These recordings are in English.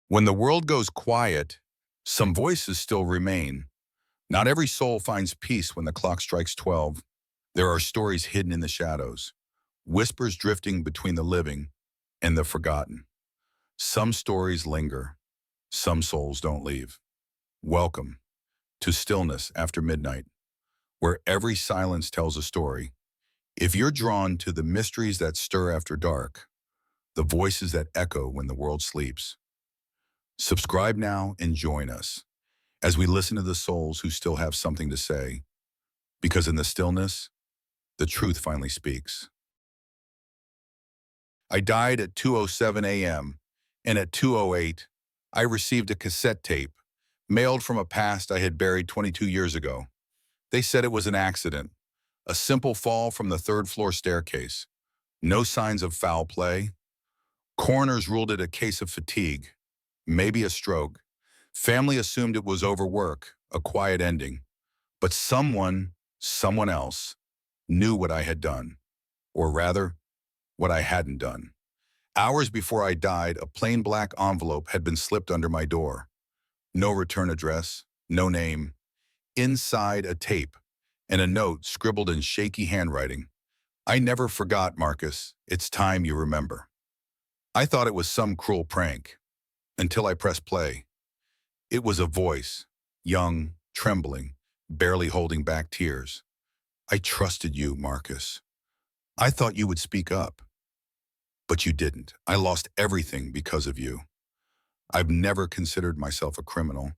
When the world goes quiet, some voices still remain. Not every soul finds peace when the clock strikes 12. There are stories hidden in the shadows, whispers drifting between the living and the forgotten. Some stories linger, some souls don't leave. Welcome to Stillness After Midnight, where every silence tells a story. If you're drawn to the mysteries that stir after dark, the voices that echo when the world sleeps, subscribe now and join us as we listen to the souls who still have something to say, because in the stillness, the truth finally speaks. I died at 2:07 a.m., and at 2:08, I received a cassette tape mailed from a past I had buried 22 years ago. They said it was an accident, a simple fall from the third-floor staircase. No signs of foul play. Coroners ruled it a case of fatigue, maybe a stroke. Family assumed it was overwork, a quiet ending. But someone else, knew what I had done, or rather, what I hadn't done. Hours before I died, a plain black envelope had been slipped under my door. No return address, no name. Inside, a tape and a note scribbled in shaky handwriting. I never forgot, Marcus. It's time you remember. I thought it was some cruel prank, until I pressed play. It was a voice, young, trembling, barely holding back tears. I trusted you, Marcus. I thought you would speak up. But you didn't. I lost everything because of you. I've never considered myself a criminal.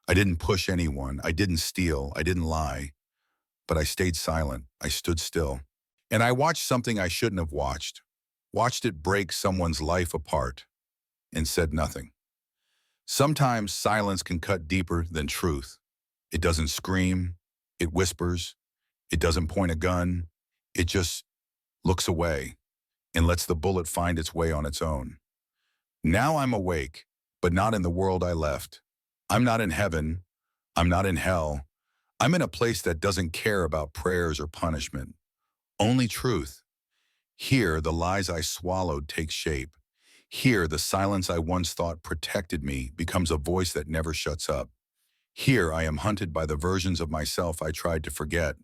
I didn't push anyone. I didn't steal. I didn't lie. But I stayed silent. I stood still. And I watched something I shouldn't have watched. Watched it break someone's life apart. And said nothing. Sometimes silence can cut deeper than truth. It doesn't scream. It whispers. It doesn't point a gun. It just looks away and lets the bullet find its way on its own. Now I'm awake, but not in the world I left. I'm not in heaven. I'm not in hell. I'm in a place that doesn't care about prayers or punishment. Only truth. Here, the lies I swallowed take shape. Here, the silence I once thought protected me becomes a voice that never shuts up. Here, I am hunted by the versions of myself I tried to forget.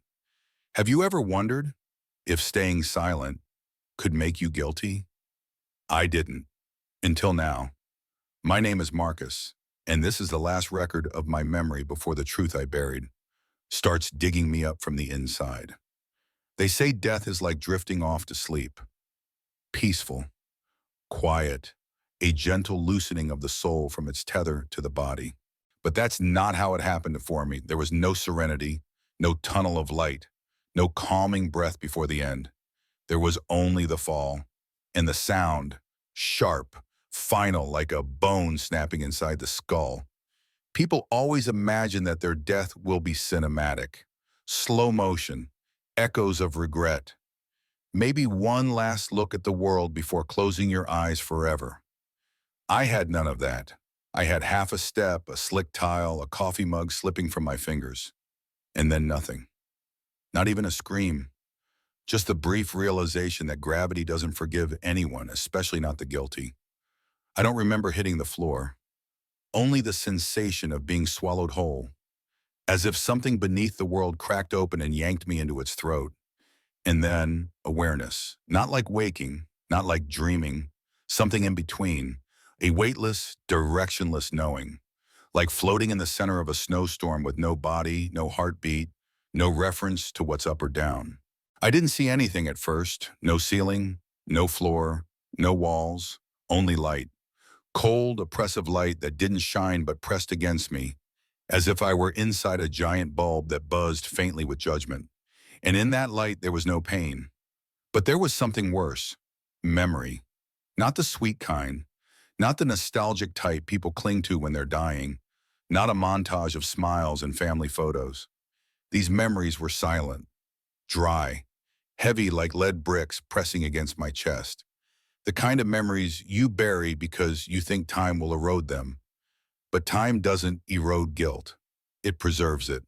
Have you ever wondered if staying silent could make you guilty? I didn't, until now. My name is Marcus, and this is the last record of my memory before the truth I buried starts digging me up from the inside. They say death is like drifting off to sleep. Peaceful, quiet, a gentle loosening of the soul from its tether to the body. But that's not how it happened for me. There was no serenity, no tunnel of light, no calming breath before the end. There was only the fall, and the sound, sharp, final, like a bone snapping inside the skull. People always imagine that their death will be cinematic, slow motion, echoes of regret. Maybe one last look at the world before closing your eyes forever. I had none of that. I had half a step, a slick tile, a coffee mug slipping from my fingers, and then nothing. Not even a scream. Just the brief realization that gravity doesn't forgive anyone, especially not the guilty. I don't remember hitting the floor. Only the sensation of being swallowed whole, as if something beneath the world cracked open and yanked me into its throat. And then awareness, not like waking, not like dreaming, something in between, a weightless, directionless knowing, like floating in the center of a snowstorm with no body, no heartbeat, no reference to what's up or down. I didn't see anything at first, no ceiling, no floor, no walls, only light. Cold, oppressive light that didn't shine but pressed against me, as if I were inside a giant bulb that buzzed faintly with judgment. And in that light there was no pain. But there was something worse, memory. Not the sweet kind, not the nostalgic type people cling to when they're dying, not a montage of smiles and family photos. These memories were silent, dry, heavy like lead bricks pressing against my chest. The kind of memories you bury because you think time will erode them. But time doesn't erode guilt. It preserves it.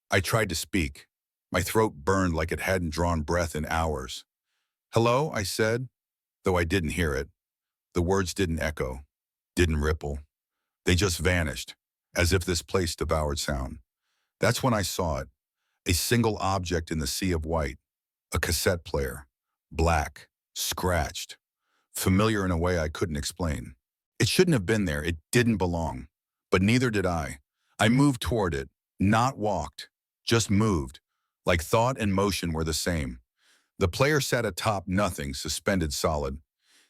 I tried to speak. My throat burned like it hadn't drawn breath in hours. Hello, I said, though I didn't hear it. The words didn't echo, didn't ripple. They just vanished, as if this place devoured sound. That's when I saw it, a single object in the sea of white, a cassette player, black, scratched, familiar in a way I couldn't explain. It shouldn't have been there, it didn't belong, but neither did I. I moved toward it, not walked, just moved, like thought and motion were the same. The player sat atop nothing, suspended solid.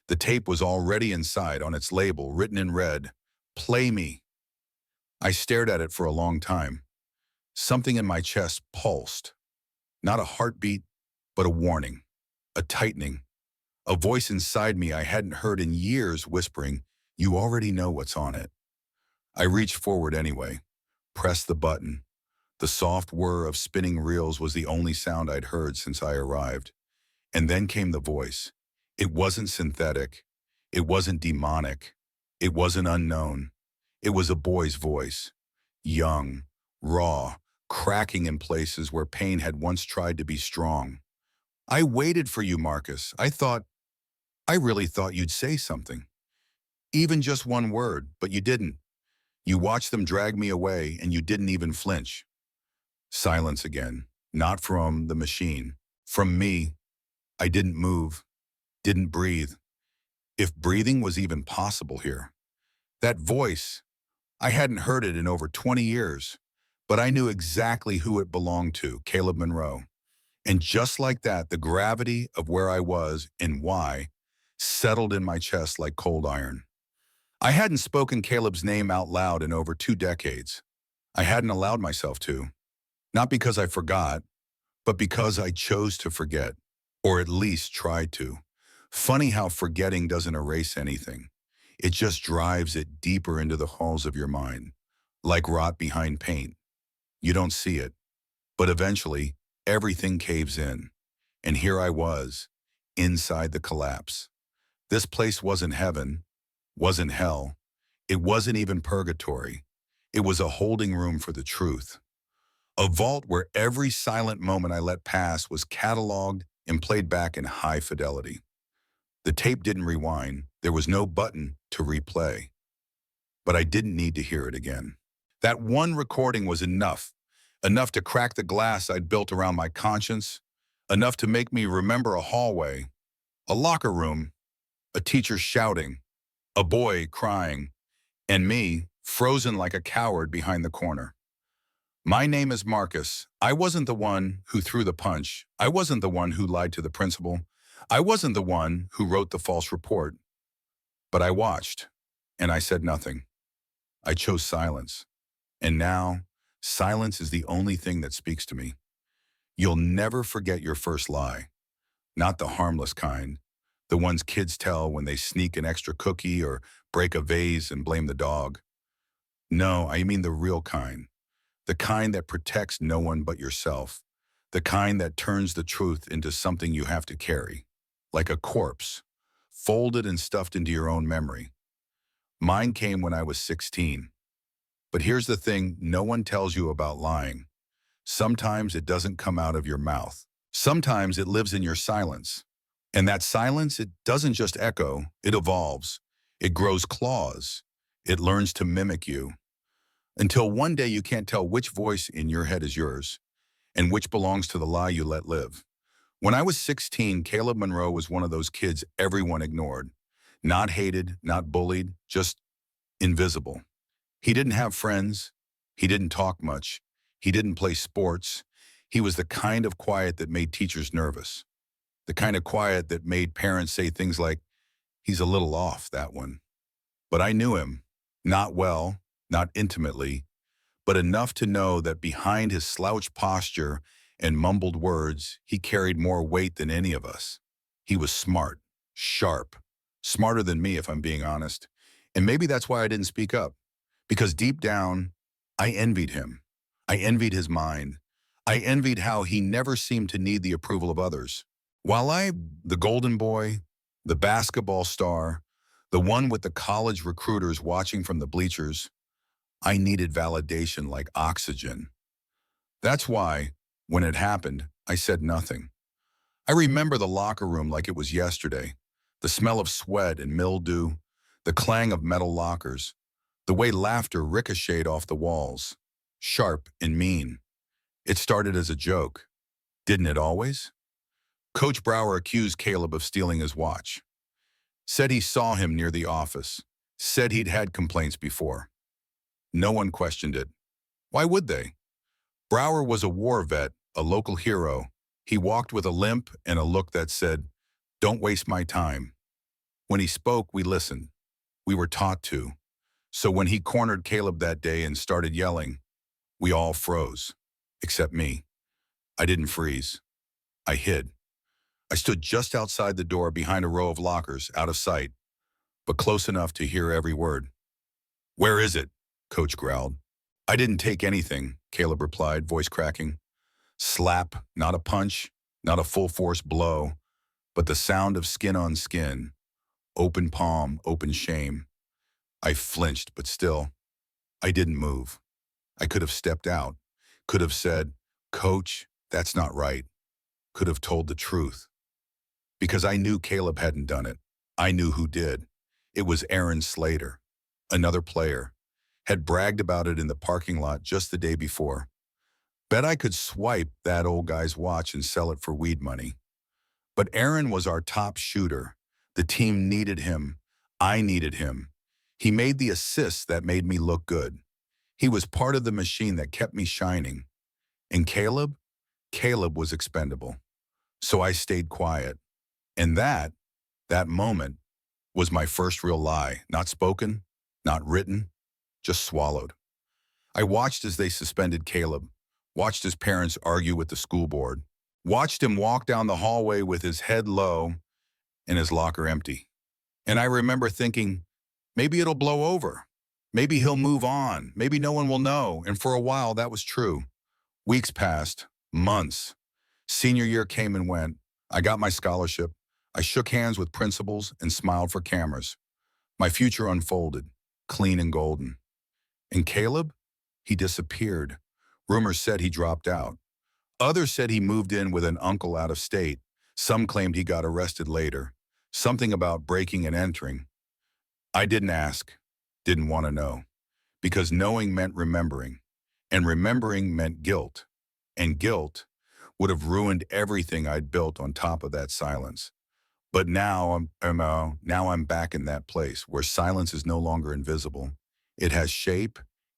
The tape was already inside on its label, written in red, "Play me." I stared at it for a long time. Something in my chest pulsed. Not a heartbeat, but a warning, a tightening. A voice inside me I hadn't heard in years whispering, "You already know what's on it." I reached forward anyway, pressed the button. The soft whir of spinning reels was the only sound I'd heard since I arrived. And then came the voice. It wasn't synthetic. It wasn't demonic. It wasn't unknown. It was a boy's voice. Young, raw, cracking in places where pain had once tried to be strong. "I waited for you, Marcus. I really thought you'd say something. Even just one word, but you didn't. You watched them drag me away and you didn't even flinch." Silence again. Not from the machine. From me. I didn't move. Didn't breathe. If breathing was even possible here. That voice, I hadn't heard it in over 20 years, but I knew exactly who it belonged to, Caleb Monroe. And just like that, the gravity of where I was and why settled in my chest like cold iron. I hadn't spoken Caleb's name out loud in over 2 decades. I hadn't allowed myself to. Not because I forgot, but because I chose to forget, or at least tried to. Funny how forgetting doesn't erase anything. It just drives it deeper into the halls of your mind, like rot behind paint. You don't see it, but eventually, everything caves in. And here I was, inside the collapse. This place wasn't heaven, wasn't hell. It wasn't even purgatory. It was a holding room for the truth. A vault where every silent moment I let pass was cataloged and played back in high fidelity. The tape didn't rewind. There was no button to replay. But I didn't need to hear it again. That one recording was enough. Enough to crack the glass I'd built around my conscience. Enough to make me remember a hallway, a locker room, a teacher shouting, a boy crying, and me frozen like a coward behind the corner. My name is Marcus. I wasn't the one who threw the punch. I wasn't the one who lied to the principal. I wasn't the one who wrote the false report. But I watched, and I said nothing. I chose silence. And now, silence is the only thing that speaks to me. You'll never forget your first lie. Not the harmless kind. The ones kids tell when they sneak an extra cookie or break a vase and blame the dog. No, I mean the real kind. The kind that protects no one but yourself. The kind that turns the truth into something you have to carry. Like a corpse, folded and stuffed into your own memory. Mine came when I was 16. But here's the thing no one tells you about lying. Sometimes it doesn't come out of your mouth. Sometimes it lives in your silence. And that silence, it doesn't just echo, it evolves. It grows claws. It learns to mimic you. Until one day you can't tell which voice in your head is yours and which belongs to the lie you let live. When I was 16, Caleb Monroe was one of those kids everyone ignored. Not hated, not bullied, just invisible. He didn't have friends. He didn't talk much. He didn't play sports. He was the kind of quiet that made teachers nervous. The kind of quiet that made parents say things like, "He's a little off, that one." But I knew him, not well, not intimately, but enough to know that behind his slouched posture and mumbled words, he carried more weight than any of us. He was smart, sharp, smarter than me if I'm being honest. And maybe that's why I didn't speak up. Because deep down, I envied him. I envied his mind. I envied how he never seemed to need the approval of others. While the golden boy, the basketball star, the one with the college recruiters watching from the bleachers, I needed validation like oxygen. That's why, when it happened, I said nothing. I remember the locker room like it was yesterday. The smell of sweat and mildew, the clang of metal lockers, The way laughter ricocheted off the walls, sharp and mean. It started as a joke, didn't it always? Coach Brower accused Caleb of stealing his watch. Said he saw him near the office. Said he'd had complaints before. No one questioned it. Why would they? Brower was a war vet, a local hero. He walked with a limp and a look that said, "Don't waste my time." When he spoke, we listened. We were taught to. So when he cornered Caleb that day and started yelling, we all froze. Except me. I didn't freeze. I hid. I stood just outside the door behind a row of lockers, out of sight, but close enough to hear every word. "Where is it?" Coach growled. "I didn't take anything," Caleb replied, voice cracking. Slap, not a punch, not a full-force blow, but the sound of skin on skin. Open palm, open shame. I flinched, but still, I didn't move. I could have stepped out, could have said, "Coach, that's not right." Could have told the truth. Because I knew Caleb hadn't done it. I knew who did. It was Aaron Slater, another player. Had bragged about it in the parking lot just the day before. Bet I could swipe that old guy's watch and sell it for weed money. But Aaron was our top shooter. The team needed him. I needed him. He made the assists that made me look good. He was part of the machine that kept me shining. And Caleb? Caleb was expendable. So I stayed quiet. And that moment, was my first real lie. Not spoken, not written, just swallowed. I watched as they suspended Caleb, watched his parents argue with the school board, watched him walk down the hallway with his head low and his locker empty. And I remember thinking, maybe it'll blow over. Maybe he'll move on. Maybe no one will know. And for a while, that was true. Weeks passed, months. Senior year came and went. I got my scholarship. I shook hands with principals and smiled for cameras. My future unfolded, clean and golden. And Caleb? He disappeared. Rumors said he dropped out. Others said he moved in with an uncle out of state. Some claimed he got arrested later. Something about breaking and entering. I didn't ask, didn't want to know. Because knowing meant remembering. And remembering meant guilt. And guilt would have ruined everything I'd built on top of that silence. But now I'm back in that place where silence is no longer invisible. It has shape,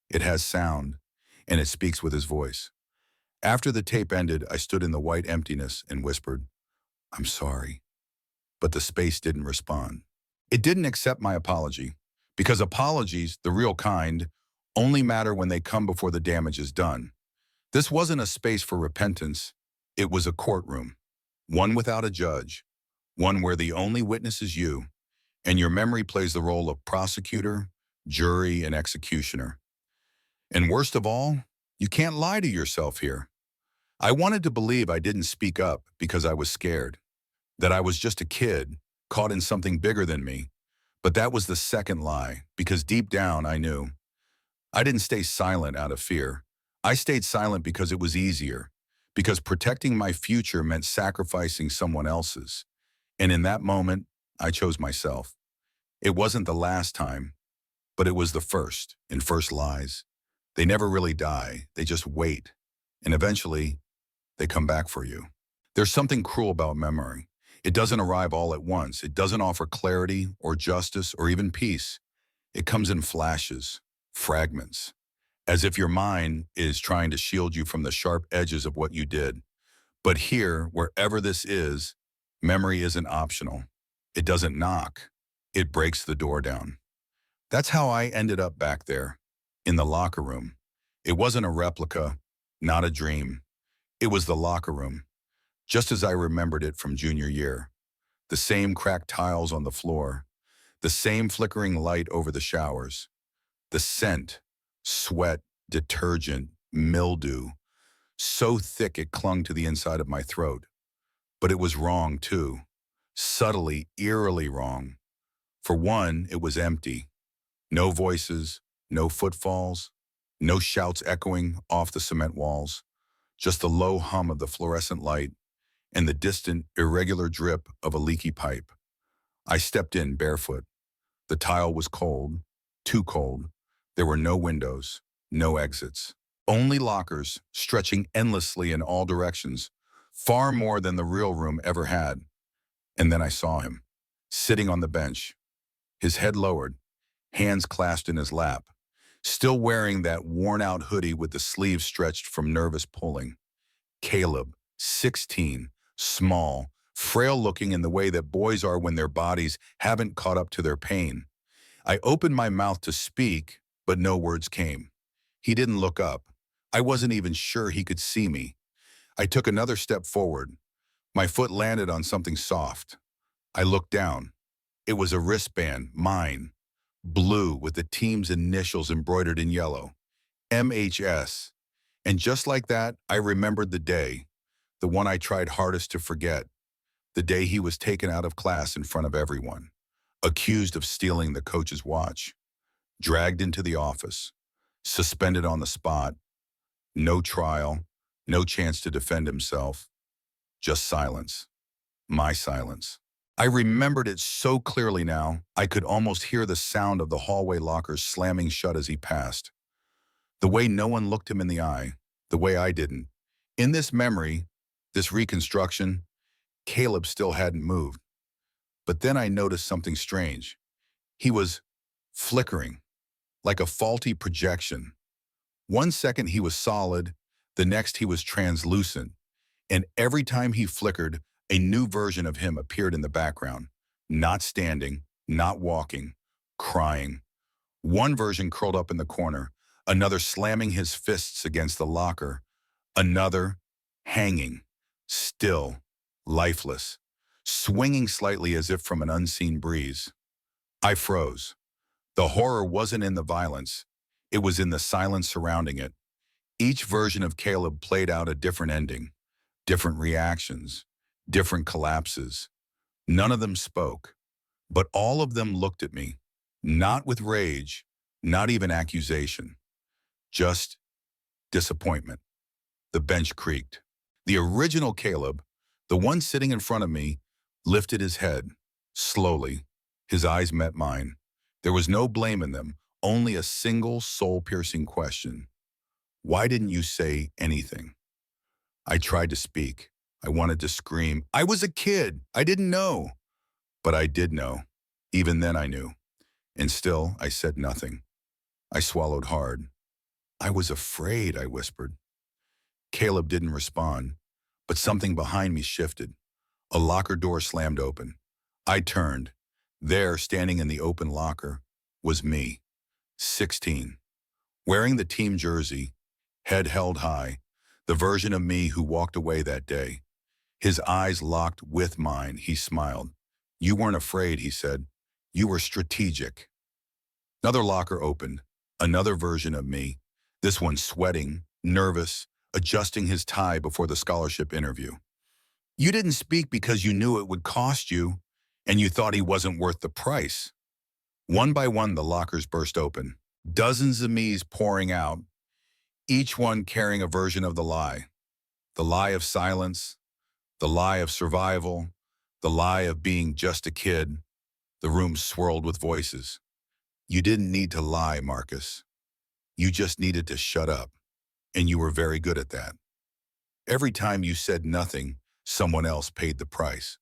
it has sound, and it speaks with his voice. After the tape ended, I stood in the white emptiness and whispered, "I'm sorry." But the space didn't respond. It didn't accept my apology, because apologies, the real kind, only matter when they come before the damage is done. This wasn't a space for repentance. It was a courtroom, one without a judge. One where the only witness is you, and your memory plays the role of prosecutor, jury, and executioner. And worst of all, you can't lie to yourself here. I wanted to believe I didn't speak up because I was scared, that I was just a kid caught in something bigger than me. But that was the second lie, because deep down I knew. I didn't stay silent out of fear. I stayed silent because it was easier, because protecting my future meant sacrificing someone else's. And in that moment, I chose myself. It wasn't the last time, but it was the first, and first lies. They never really die, they just wait. And eventually, they come back for you. There's something cruel about memory. It doesn't arrive all at once. It doesn't offer clarity or justice or even peace. It comes in flashes, fragments, as if your mind is trying to shield you from the sharp edges of what you did. But here, wherever this is, memory isn't optional. It doesn't knock. It breaks the door down. That's how I ended up back there, in the locker room. It wasn't a replica, not a dream. It was the locker room, just as I remembered it from junior year. The same cracked tiles on the floor, the same flickering light over the showers, the scent, sweat, detergent, mildew, so thick it clung to the inside of my throat. But it was wrong, too. Subtly, eerily wrong. For one, it was empty. No voices, no footfalls, no shouts echoing off the cement walls. Just the low hum of the fluorescent light and the distant, irregular drip of a leaky pipe. I stepped in barefoot. The tile was cold, too cold, There were no windows, no exits, only lockers stretching endlessly in all directions, far more than the real room ever had. And then I saw him, sitting on the bench, his head lowered, hands clasped in his lap, still wearing that worn-out hoodie with the sleeves stretched from nervous pulling. Caleb, 16, small, frail-looking in the way that boys are when their bodies haven't caught up to their pain. I opened my mouth to speak, but no words came. He didn't look up. I wasn't even sure he could see me. I took another step forward. My foot landed on something soft. I looked down. It was a wristband, mine, blue with the team's initials embroidered in yellow, MHS. And just like that, I remembered the day, the one I tried hardest to forget, the day he was taken out of class in front of everyone, accused of stealing the coach's watch, dragged into the office, suspended on the spot, no trial, no chance to defend himself, just silence, my silence. I remembered it so clearly now, I could almost hear the sound of the hallway lockers slamming shut as he passed. The way no one looked him in the eye, the way I didn't. In this memory, this reconstruction, Caleb still hadn't moved. But then I noticed something strange. He was flickering, like a faulty projection. One second he was solid, the next he was translucent, and every time he flickered, a new version of him appeared in the background, not standing, not walking, crying. One version curled up in the corner, another slamming his fists against the locker, another hanging, still, lifeless, swinging slightly as if from an unseen breeze. I froze. The horror wasn't in the violence. It was in the silence surrounding it. Each version of Caleb played out a different ending, different reactions, different collapses. None of them spoke, but all of them looked at me, not with rage, not even accusation, just disappointment. The bench creaked. The original Caleb, the one sitting in front of me, lifted his head, slowly. His eyes met mine. There was no blame in them, only a single soul-piercing question. Why didn't you say anything? I tried to speak. I wanted to scream. I was a kid. I didn't know. But I did know. Even then I knew. And still, I said nothing. I swallowed hard. I was afraid, I whispered. Caleb didn't respond, but something behind me shifted. A locker door slammed open. I turned. There, standing in the open locker, was me, 16, wearing the team jersey, head held high, the version of me who walked away that day. His eyes locked with mine. He smiled. You weren't afraid, he said. You were strategic. Another locker opened. Another version of me, this one sweating, nervous, adjusting his tie before the scholarship interview. You didn't speak because you knew it would cost you, and you thought he wasn't worth the price. One by one, the lockers burst open. Dozens of me's pouring out, each one carrying a version of the lie of silence, the lie of survival, the lie of being just a kid. The room swirled with voices. You didn't need to lie, Marcus. You just needed to shut up, and you were very good at that. Every time you said nothing, someone else paid the price.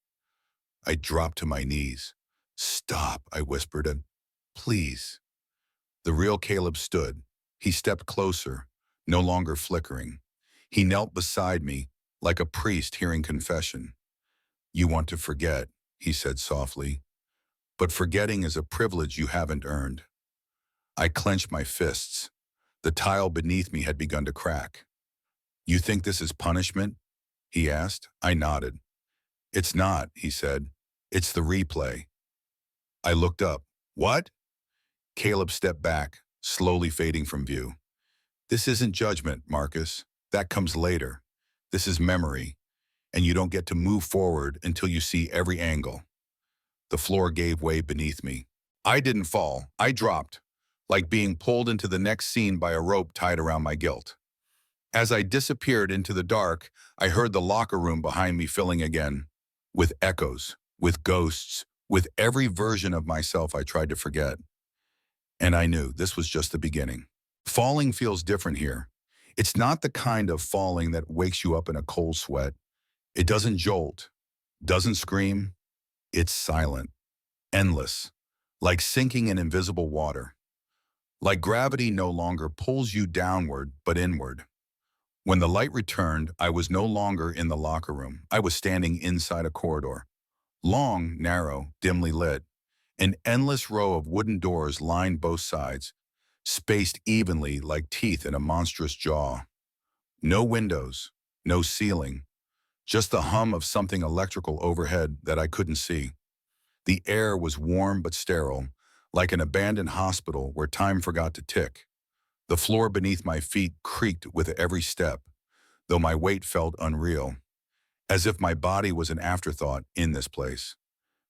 I dropped to my knees. Stop, I whispered, and please. The real Caleb stood. He stepped closer, no longer flickering. He knelt beside me, like a priest hearing confession. You want to forget, he said softly, but forgetting is a privilege you haven't earned. I clenched my fists. The tile beneath me had begun to crack. You think this is punishment? He asked. I nodded. It's not, he said. It's the replay. I looked up. What? Caleb stepped back, slowly fading from view. This isn't judgment, Marcus. That comes later. This is memory, and you don't get to move forward until you see every angle. The floor gave way beneath me. I didn't fall. I dropped, like being pulled into the next scene by a rope tied around my guilt. As I disappeared into the dark, I heard the locker room behind me filling again, with echoes, with ghosts, with every version of myself I tried to forget. And I knew this was just the beginning. Falling feels different here. It's not the kind of falling that wakes you up in a cold sweat. It doesn't jolt, doesn't scream. It's silent, endless, like sinking in invisible water. Like gravity no longer pulls you downward, but inward. When the light returned, I was no longer in the locker room. I was standing inside a corridor. Long, narrow, dimly lit. An endless row of wooden doors lined both sides, spaced evenly like teeth in a monstrous jaw. No windows, no ceiling, just the hum of something electrical overhead that I couldn't see. The air was warm but sterile, like an abandoned hospital where time forgot to tick. The floor beneath my feet creaked with every step, though my weight felt unreal, as if my body was an afterthought in this place.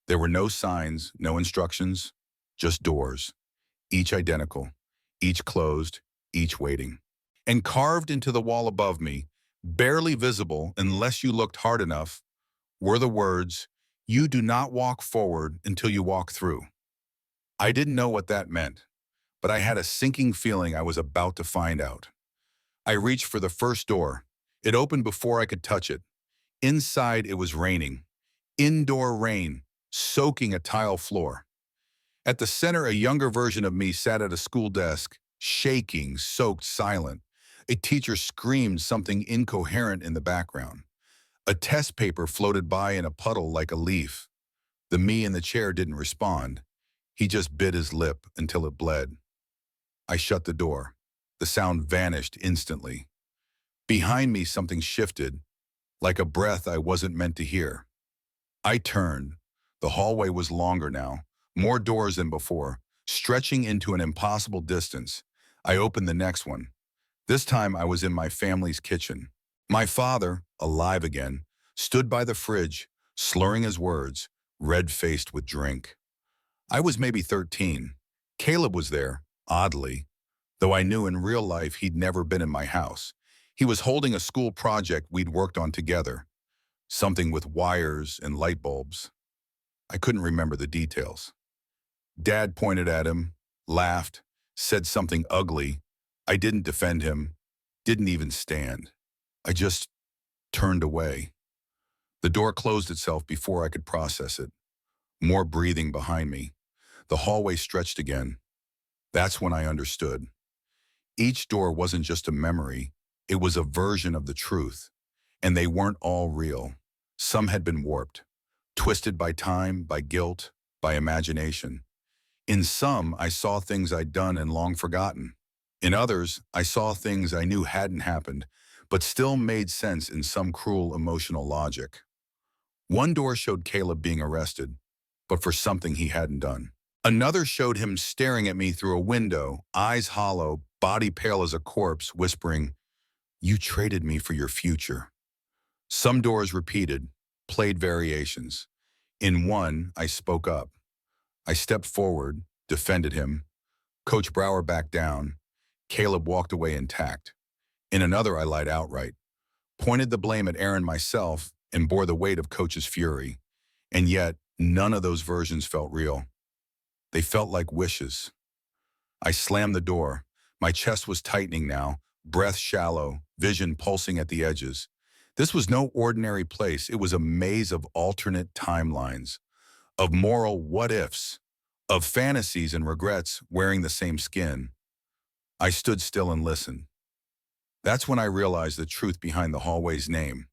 There were no signs, no instructions, just doors, each identical, each closed, each waiting. And carved into the wall above me, barely visible unless you looked hard enough, were the words, "You do not walk forward until you walk through." I didn't know what that meant, but I had a sinking feeling I was about to find out. I reached for the first door. It opened before I could touch it. Inside, it was raining. Indoor rain, soaking a tile floor. At the center, a younger version of me sat at a school desk, shaking, soaked, silent. A teacher screamed something incoherent in the background. A test paper floated by in a puddle like a leaf. The me in the chair didn't respond. He just bit his lip until it bled. I shut the door. The sound vanished instantly. Behind me, something shifted, like a breath I wasn't meant to hear. I turned. The hallway was longer now, more doors than before, stretching into an impossible distance. I opened the next one. This time I was in my family's kitchen. My father, alive again, stood by the fridge, slurring his words, red-faced with drink. I was maybe 13. Caleb was there, oddly, though I knew in real life he'd never been in my house. He was holding a school project we'd worked on together, something with wires and light bulbs. I couldn't remember the details. Dad pointed at him, laughed, said something ugly. I didn't defend him, didn't even stand. I just turned away. The door closed itself before I could process it. More breathing behind me. The hallway stretched again. That's when I understood. Each door wasn't just a memory, it was a version of the truth. And they weren't all real. Some had been warped, twisted by time, by guilt, by imagination. In some, I saw things I'd done and long forgotten. In others, I saw things I knew hadn't happened, but still made sense in some cruel emotional logic. One door showed Caleb being arrested, but for something he hadn't done. Another showed him staring at me through a window, eyes hollow, body pale as a corpse, whispering, "You traded me for your future." Some doors repeated, played variations. In one, I spoke up. I stepped forward, defended him. Coach Brower backed down. Caleb walked away intact. In another, I lied outright, pointed the blame at Aaron myself, and bore the weight of Coach's fury. And yet, none of those versions felt real. They felt like wishes. I slammed the door. My chest was tightening now, breath shallow, vision pulsing at the edges. This was no ordinary place. It was a maze of alternate timelines, of moral what-ifs, of fantasies and regrets wearing the same skin. I stood still and listened. That's when I realized the truth behind the hallway's name.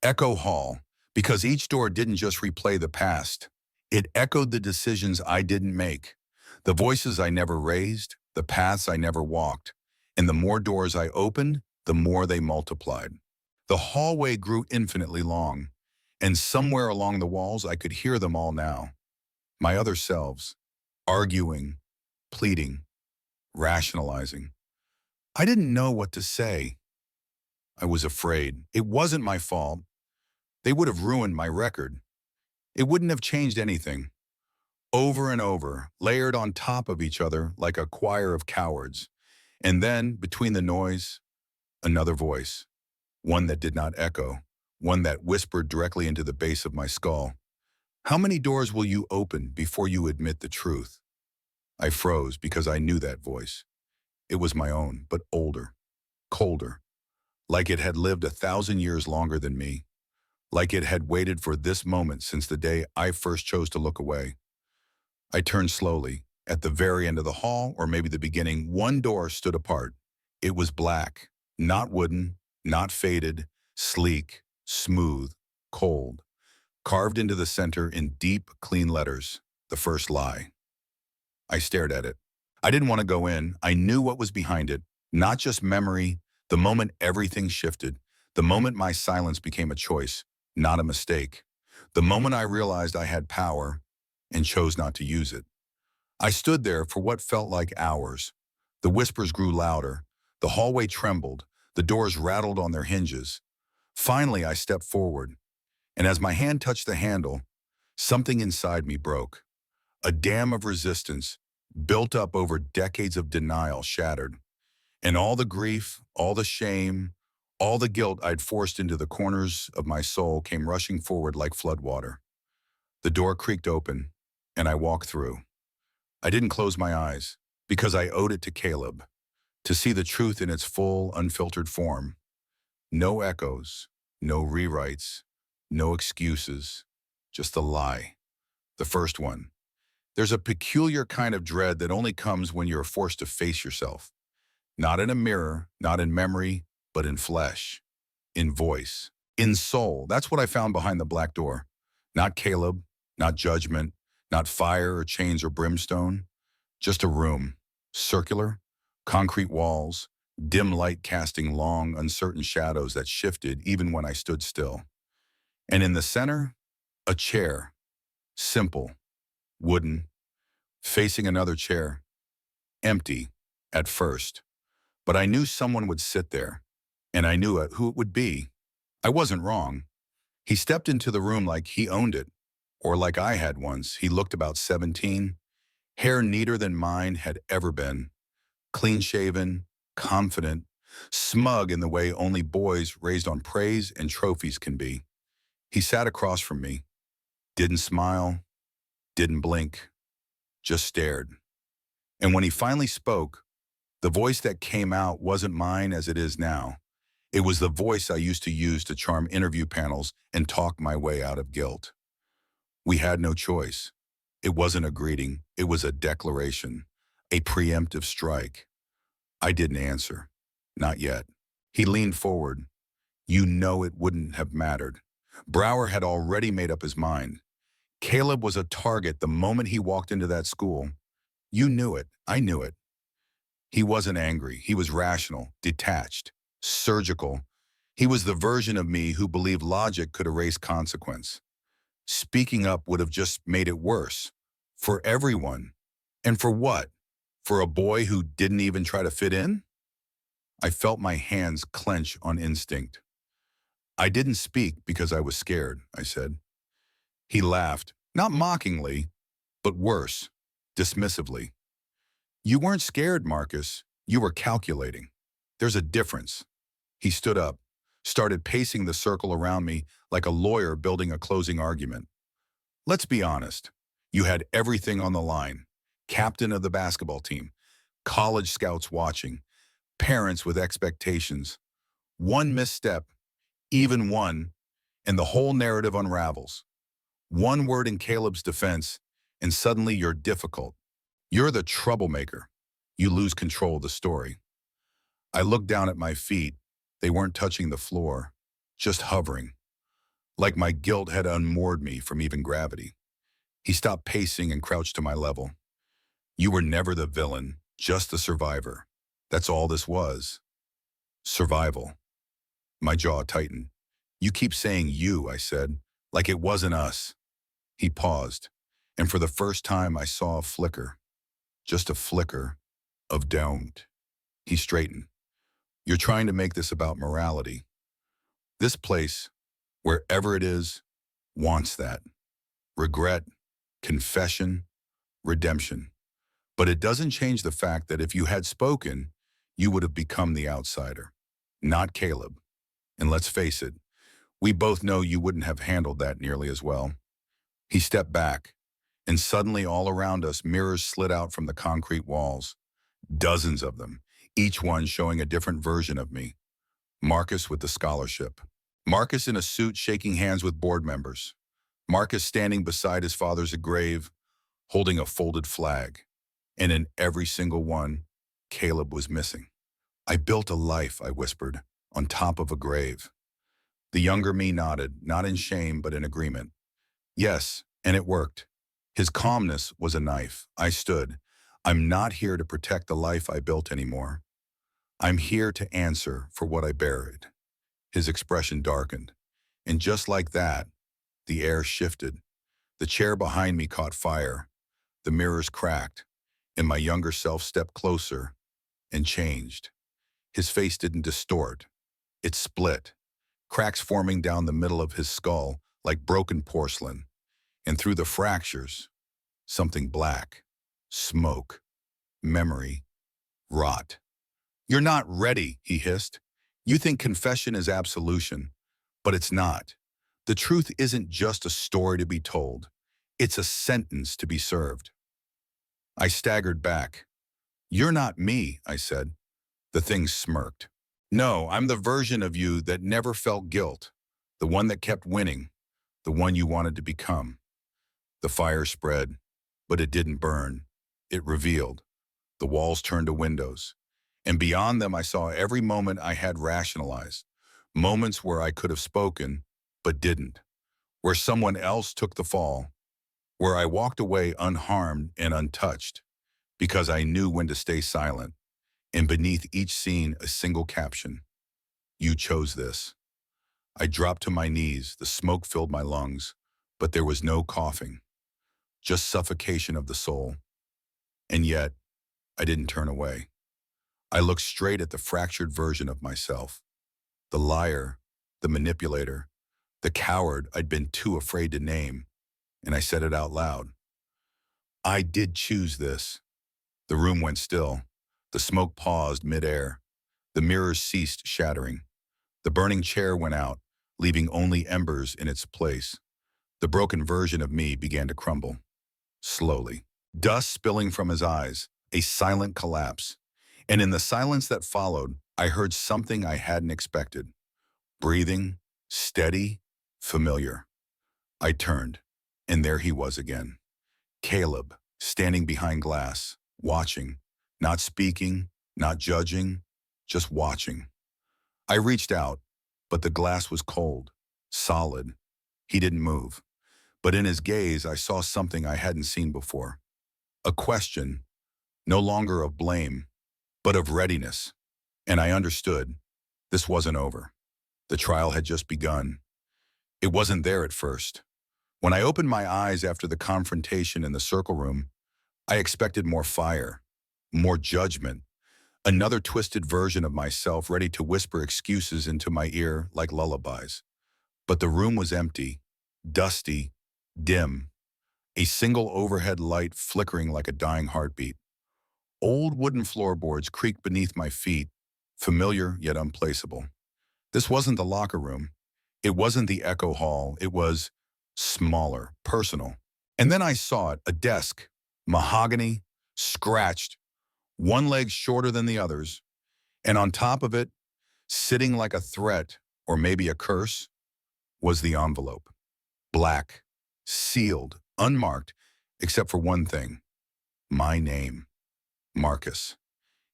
Echo Hall, because each door didn't just replay the past. It echoed the decisions I didn't make, the voices I never raised, the paths I never walked. And the more doors I opened, the more they multiplied. The hallway grew infinitely long, and somewhere along the walls I could hear them all now. My other selves, arguing, pleading, rationalizing. I didn't know what to say. I was afraid. It wasn't my fault. They would have ruined my record. It wouldn't have changed anything. Over and over, layered on top of each other like a choir of cowards. And then, between the noise, another voice. One that did not echo, one that whispered directly into the base of my skull. "How many doors will you open before you admit the truth?" I froze because I knew that voice. It was my own, but older, colder, like it had lived 1,000 years longer than me, like it had waited for this moment since the day I first chose to look away. I turned slowly. At the very end of the hall, or maybe the beginning, one door stood apart. It was black, not wooden, not faded, sleek, smooth, cold, carved into the center in deep, clean letters, the first lie. I stared at it. I didn't want to go in. I knew what was behind it, not just memory, the moment everything shifted, the moment my silence became a choice, not a mistake, the moment I realized I had power and chose not to use it. I stood there for what felt like hours. The whispers grew louder. The hallway trembled. The doors rattled on their hinges. Finally, I stepped forward, and as my hand touched the handle, something inside me broke. A dam of resistance, built up over decades of denial, shattered. And all the grief, all the shame, all the guilt I'd forced into the corners of my soul came rushing forward like floodwater. The door creaked open, and I walked through. I didn't close my eyes, because I owed it to Caleb, to see the truth in its full, unfiltered form. No echoes, no rewrites, no excuses, just the lie. The first one. There's a peculiar kind of dread that only comes when you're forced to face yourself. Not in a mirror, not in memory, but in flesh, in voice, in soul. That's what I found behind the black door. Not Caleb, not judgment, not fire or chains or brimstone. Just a room, circular, concrete walls, dim light casting long, uncertain shadows that shifted even when I stood still. And in the center, a chair, simple, wooden, facing another chair, empty at first. But I knew someone would sit there, and I knew who it would be. I wasn't wrong. He stepped into the room like he owned it, or like I had once. He looked about 17, hair neater than mine had ever been, clean-shaven, confident, smug in the way only boys raised on praise and trophies can be. He sat across from me, didn't smile, didn't blink, just stared. And when he finally spoke, the voice that came out wasn't mine as it is now. It was the voice I used to use to charm interview panels and talk my way out of guilt. We had no choice. It wasn't a greeting, it was a declaration, a preemptive strike. I didn't answer. Not yet. He leaned forward. You know it wouldn't have mattered. Brower had already made up his mind. Caleb was a target the moment he walked into that school. You knew it. I knew it. He wasn't angry. He was rational, detached, surgical. He was the version of me who believed logic could erase consequence. Speaking up would have just made it worse. For everyone. And for what? For a boy who didn't even try to fit in? I felt my hands clench on instinct. I didn't speak because I was scared, I said. He laughed, not mockingly, but worse, dismissively. You weren't scared, Marcus. You were calculating. There's a difference. He stood up, started pacing the circle around me like a lawyer building a closing argument. Let's be honest. You had everything on the line. Captain of the basketball team, college scouts watching, parents with expectations. One misstep, even one, and the whole narrative unravels. One word in Caleb's defense, and suddenly you're difficult. You're the troublemaker. You lose control of the story. I looked down at my feet. They weren't touching the floor, just hovering, like my guilt had unmoored me from even gravity. He stopped pacing and crouched to my level. You were never the villain, just the survivor. That's all this was. Survival. My jaw tightened. You keep saying you, I said, like it wasn't us. He paused, and for the first time I saw a flicker, just a flicker of don't. He straightened. You're trying to make this about morality. This place, wherever it is, wants that. Regret, confession, redemption. But it doesn't change the fact that if you had spoken, you would have become the outsider, not Caleb. And let's face it, we both know you wouldn't have handled that nearly as well. He stepped back, And suddenly all around us, mirrors slid out from the concrete walls. Dozens of them, each one showing a different version of me. Marcus with the scholarship. Marcus in a suit shaking hands with board members. Marcus standing beside his father's grave, holding a folded flag. And in every single one, Caleb was missing. I built a life, I whispered, on top of a grave. The younger me nodded, not in shame, but in agreement. Yes, and it worked. His calmness was a knife. I stood. I'm not here to protect the life I built anymore. I'm here to answer for what I buried. His expression darkened. And just like that, the air shifted. The chair behind me caught fire. The mirrors cracked, and my younger self stepped closer and changed. His face didn't distort. It split, cracks forming down the middle of his skull like broken porcelain. And through the fractures, something black, smoke, memory, rot. You're not ready, he hissed. You think confession is absolution, but it's not. The truth isn't just a story to be told. It's a sentence to be served. I staggered back. You're not me, I said. The thing smirked. No, I'm the version of you that never felt guilt, the one that kept winning, the one you wanted to become. The fire spread, but it didn't burn. It revealed. The walls turned to windows. And beyond them, I saw every moment I had rationalized. Moments where I could have spoken, but didn't. Where someone else took the fall. Where I walked away unharmed and untouched. Because I knew when to stay silent. And beneath each scene, a single caption. You chose this. I dropped to my knees. The smoke filled my lungs. But there was no coughing. Just suffocation of the soul. And yet, I didn't turn away. I looked straight at the fractured version of myself. The liar, the manipulator, the coward I'd been too afraid to name. And I said it out loud. I did choose this. The room went still. The smoke paused midair. The mirrors ceased shattering. The burning chair went out, leaving only embers in its place. The broken version of me began to crumble. Slowly. Dust spilling from his eyes. A silent collapse. And in the silence that followed, I heard something I hadn't expected. Breathing, steady, familiar. I turned, and there he was again. Caleb, standing behind glass, watching, not speaking, not judging, just watching. I reached out, but the glass was cold, solid. He didn't move. But in his gaze, I saw something I hadn't seen before. A question, no longer of blame, but of readiness. And I understood. This wasn't over. The trial had just begun. It wasn't there at first. When I opened my eyes after the confrontation in the circle room, I expected more fire, more judgment, another twisted version of myself ready to whisper excuses into my ear like lullabies. But the room was empty, dusty, dim, a single overhead light flickering like a dying heartbeat. Old wooden floorboards creaked beneath my feet, familiar yet unplaceable. This wasn't the locker room. It wasn't the echo hall. It was smaller, personal. And then I saw it, a desk, mahogany, scratched, one leg shorter than the others, and on top of it, sitting like a threat or maybe a curse, was the envelope. Black, sealed, unmarked, except for one thing. My name. Marcus.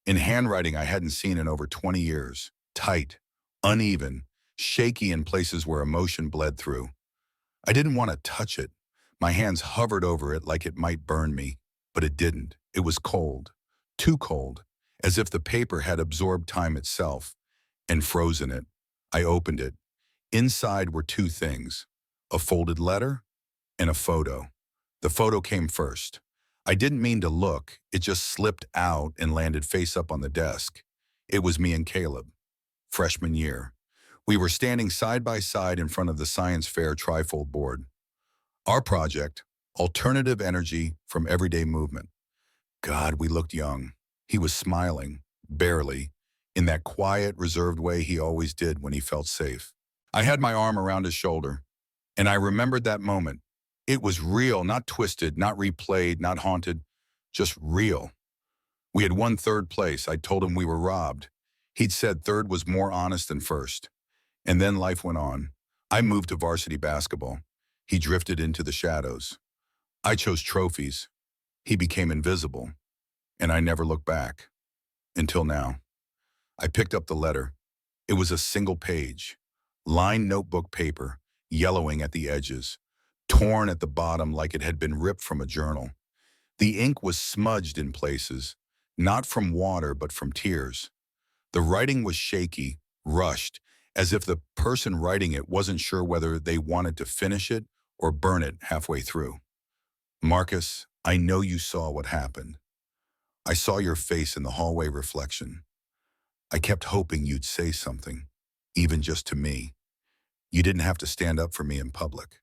In handwriting I hadn't seen in over 20 years. Tight, uneven, shaky in places where emotion bled through. I didn't want to touch it. My hands hovered over it like it might burn me, but it didn't. It was cold, too cold, as if the paper had absorbed time itself and frozen it. I opened it. Inside were two things, a folded letter and a photo. The photo came first. I didn't mean to look. It just slipped out and landed face up on the desk. It was me and Caleb, freshman year. We were standing side by side in front of the science fair trifold board. Our project, alternative energy from everyday movement. God, we looked young. He was smiling, barely, in that quiet, reserved way he always did when he felt safe. I had my arm around his shoulder, and I remembered that moment, It was real, not twisted, not replayed, not haunted, just real. We had won third place. I told him we were robbed. He'd said third was more honest than first. And then life went on. I moved to varsity basketball. He drifted into the shadows. I chose trophies. He became invisible. And I never looked back. Until now. I picked up the letter. It was a single page. Lined notebook paper, yellowing at the edges, torn at the bottom like it had been ripped from a journal. The ink was smudged in places, not from water but from tears. The writing was shaky, rushed, as if the person writing it wasn't sure whether they wanted to finish it or burn it halfway through. Marcus, I know you saw what happened. I saw your face in the hallway reflection. I kept hoping you'd say something, even just to me. You didn't have to stand up for me in public.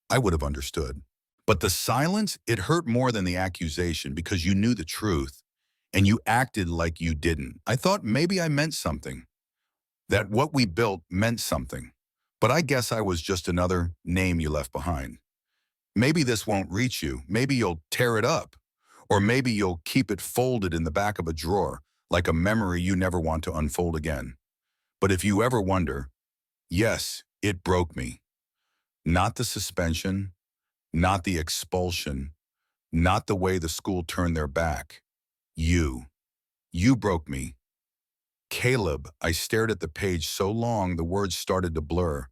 I would have understood. But the silence, it hurt more than the accusation because you knew the truth and you acted like you didn't. I thought maybe I meant something, that what we built meant something. But I guess I was just another name you left behind. Maybe this won't reach you. Maybe you'll tear it up. Or maybe you'll keep it folded in the back of a drawer, like a memory you never want to unfold again. But if you ever wonder, yes, it broke me. Not the suspension, not the expulsion, not the way the school turned their back. You. You broke me. Caleb, I stared at the page so long the words started to blur.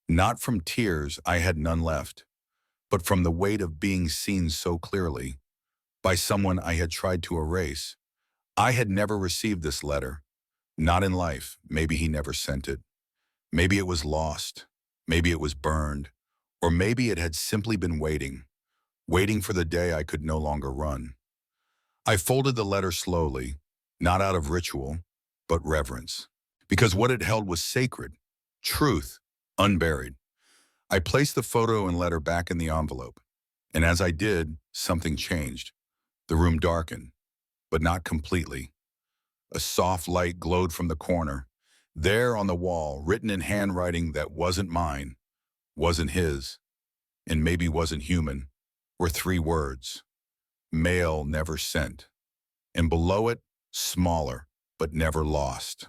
Not from tears, I had none left, but from the weight of being seen so clearly by someone I had tried to erase. I had never received this letter. Not in life. Maybe he never sent it. Maybe it was lost. Maybe it was burned. Or maybe it had simply been waiting, waiting for the day I could no longer run. I folded the letter slowly, not out of ritual, but reverence. Because what it held was sacred, truth, unburied. I placed the photo and letter back in the envelope. And as I did, something changed. The room darkened, but not completely. A soft light glowed from the corner. There on the wall, written in handwriting that wasn't mine, wasn't his, and maybe wasn't human, were 3 words. Mail never sent. And below it, smaller, but never lost.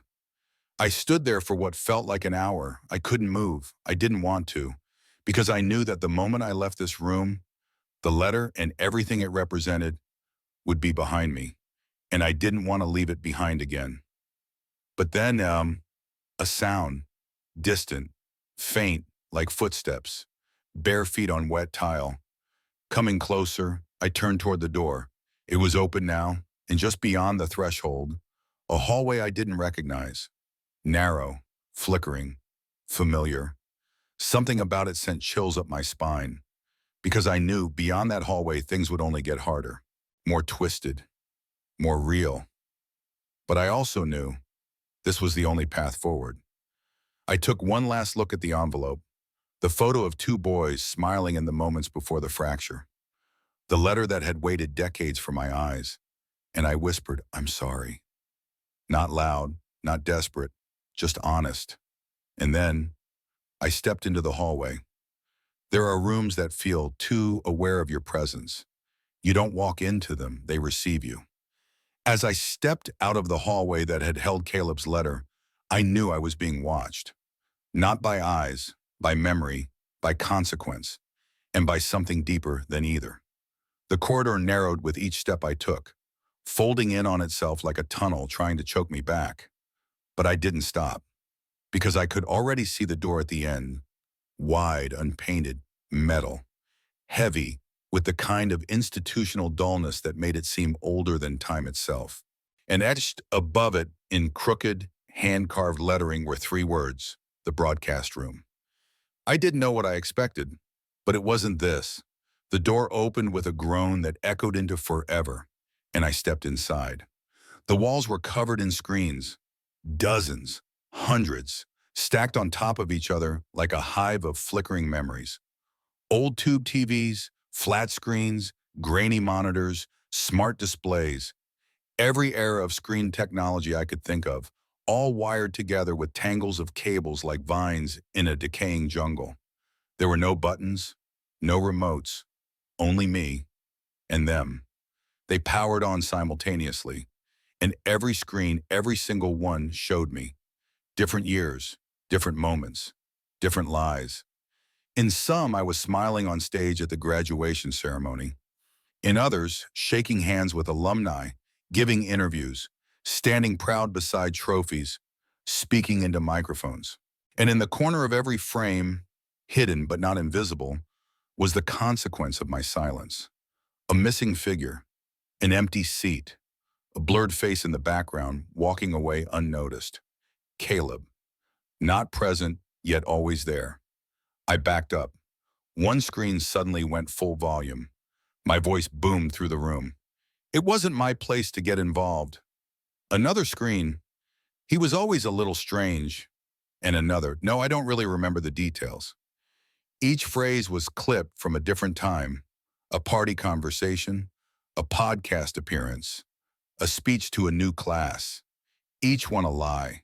I stood there for what felt like an hour. I couldn't move. I didn't want to, because I knew that the moment I left this room, the letter and everything it represented would be behind me, and I didn't want to leave it behind again. But then, a sound, distant, faint, like footsteps, bare feet on wet tile. Coming closer, I turned toward the door. It was open now, and just beyond the threshold, a hallway I didn't recognize. Narrow, flickering, familiar. Something about it sent chills up my spine, because I knew beyond that hallway things would only get harder, more twisted, more real. But I also knew this was the only path forward. I took one last look at the envelope, the photo of 2 boys smiling in the moments before the fracture, the letter that had waited decades for my eyes, and I whispered, "I'm sorry." Not loud, not desperate, just honest. And then I stepped into the hallway. There are rooms that feel too aware of your presence. You don't walk into them, they receive you. As I stepped out of the hallway that had held Caleb's letter, I knew I was being watched. Not by eyes, by memory, by consequence, and by something deeper than either. The corridor narrowed with each step I took, folding in on itself like a tunnel trying to choke me back. But I didn't stop, because I could already see the door at the end, wide, unpainted, metal, heavy, with the kind of institutional dullness that made it seem older than time itself. And etched above it in crooked, hand-carved lettering were 3 words, the broadcast room. I didn't know what I expected, but it wasn't this. The door opened with a groan that echoed into forever, and I stepped inside. The walls were covered in screens, dozens, hundreds, stacked on top of each other like a hive of flickering memories. Old tube TVs, flat screens, grainy monitors, smart displays, every era of screen technology I could think of, all wired together with tangles of cables like vines in a decaying jungle. There were no buttons, No remotes, only me and them. They powered on simultaneously, and every screen, every single one showed me different years, different moments, different lies. In some, I was smiling on stage at the graduation ceremony. In others, shaking hands with alumni, giving interviews, standing proud beside trophies, speaking into microphones. And in the corner of every frame, hidden but not invisible, was the consequence of my silence. A missing figure, an empty seat, a blurred face in the background, walking away unnoticed. Caleb, not present, yet always there. I backed up. One screen suddenly went full volume. My voice boomed through the room. It wasn't my place to get involved. Another screen, he was always a little strange. And another, no, I don't really remember the details. Each phrase was clipped from a different time. A party conversation, a podcast appearance, a speech to a new class. Each one a lie.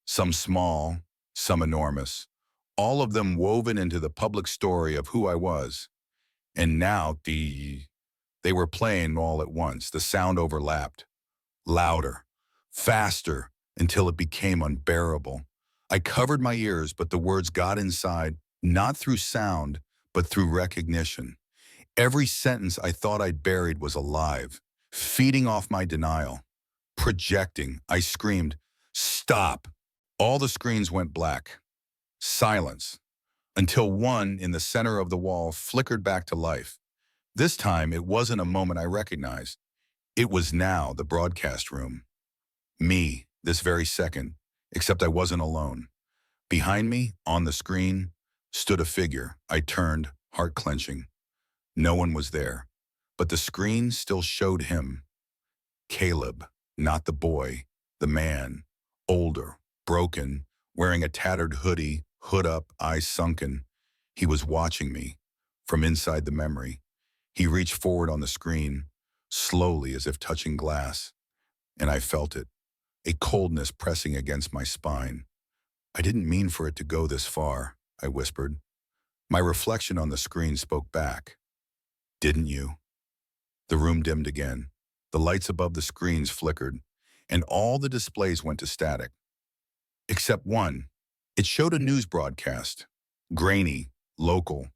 Some small, some enormous. All of them woven into the public story of who I was. And now they were playing all at once. The sound overlapped. Louder, faster, until it became unbearable. I covered my ears, but the words got inside, not through sound, but through recognition. Every sentence I thought I'd buried was alive, feeding off my denial. Projecting, I screamed, "Stop!" All the screens went black. Silence, until one in the center of the wall flickered back to life. This time, it wasn't a moment I recognized. It was now the broadcast room. Me, this very second, except I wasn't alone. Behind me, on the screen, stood a figure. I turned, heart clenching. No one was there, but the screen still showed him. Caleb, not the boy, the man, older, broken, wearing a tattered hoodie, hood up, eyes sunken. He was watching me from inside the memory. He reached forward on the screen, slowly as if touching glass, and I felt it, a coldness pressing against my spine. "I didn't mean for it to go this far," I whispered. My reflection on the screen spoke back. "Didn't you?" The room dimmed again. The lights above the screens flickered, and all the displays went to static. Except one. It showed a news broadcast. Grainy, local,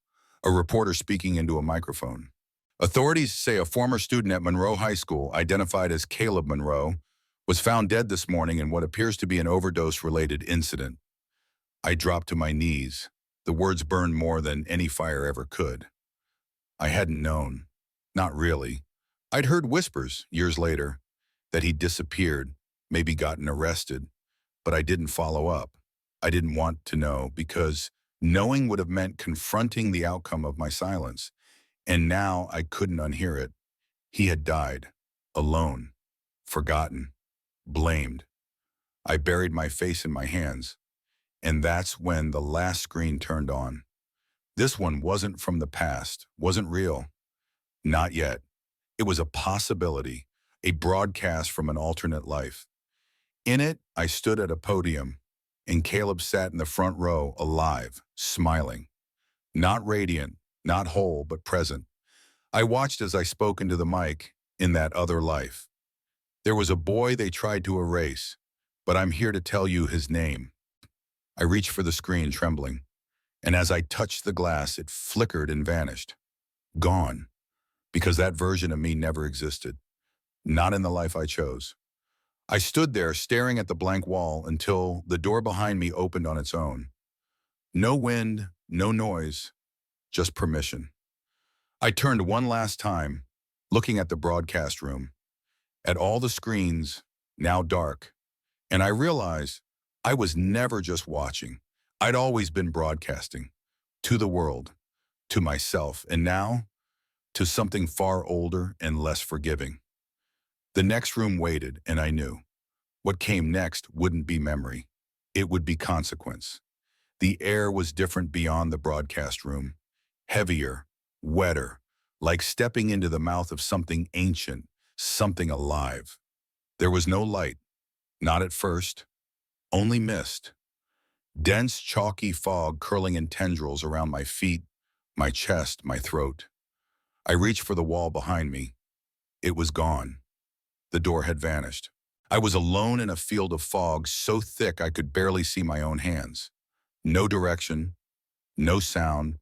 a reporter speaking into a microphone. Authorities say a former student at Monroe High School, identified as Caleb Monroe, was found dead this morning in what appears to be an overdose-related incident. I dropped to my knees. The words burned more than any fire ever could. I hadn't known. Not really. I'd heard whispers, years later, that he'd disappeared, maybe gotten arrested, but I didn't follow up. I didn't want to know because knowing would have meant confronting the outcome of my silence. And now I couldn't unhear it. He had died, alone, forgotten, blamed. I buried my face in my hands, and that's when the last screen turned on. This one wasn't from the past, wasn't real. Not yet. It was a possibility, a broadcast from an alternate life. In it, I stood at a podium, and Caleb sat in the front row, alive, smiling. Not radiant, not whole, but present. I watched as I spoke into the mic in that other life. There was a boy they tried to erase, but I'm here to tell you his name. I reached for the screen, trembling, and as I touched the glass, it flickered and vanished. Gone, because that version of me never existed. Not in the life I chose. I stood there staring at the blank wall until the door behind me opened on its own. No wind, no noise, just permission. I turned one last time, looking at the broadcast room, at all the screens, now dark, and I realized I was never just watching. I'd always been broadcasting, to the world, to myself, and now to something far older and less forgiving. The next room waited, and I knew. What came next wouldn't be memory. It would be consequence. The air was different beyond the broadcast room. Heavier, wetter, like stepping into the mouth of something ancient, something alive. There was no light, not at first, only mist. Dense, chalky fog curling in tendrils around my feet, my chest, my throat. I reached for the wall behind me. It was gone. The door had vanished. I was alone in a field of fog so thick I could barely see my own hands. No direction, no sound,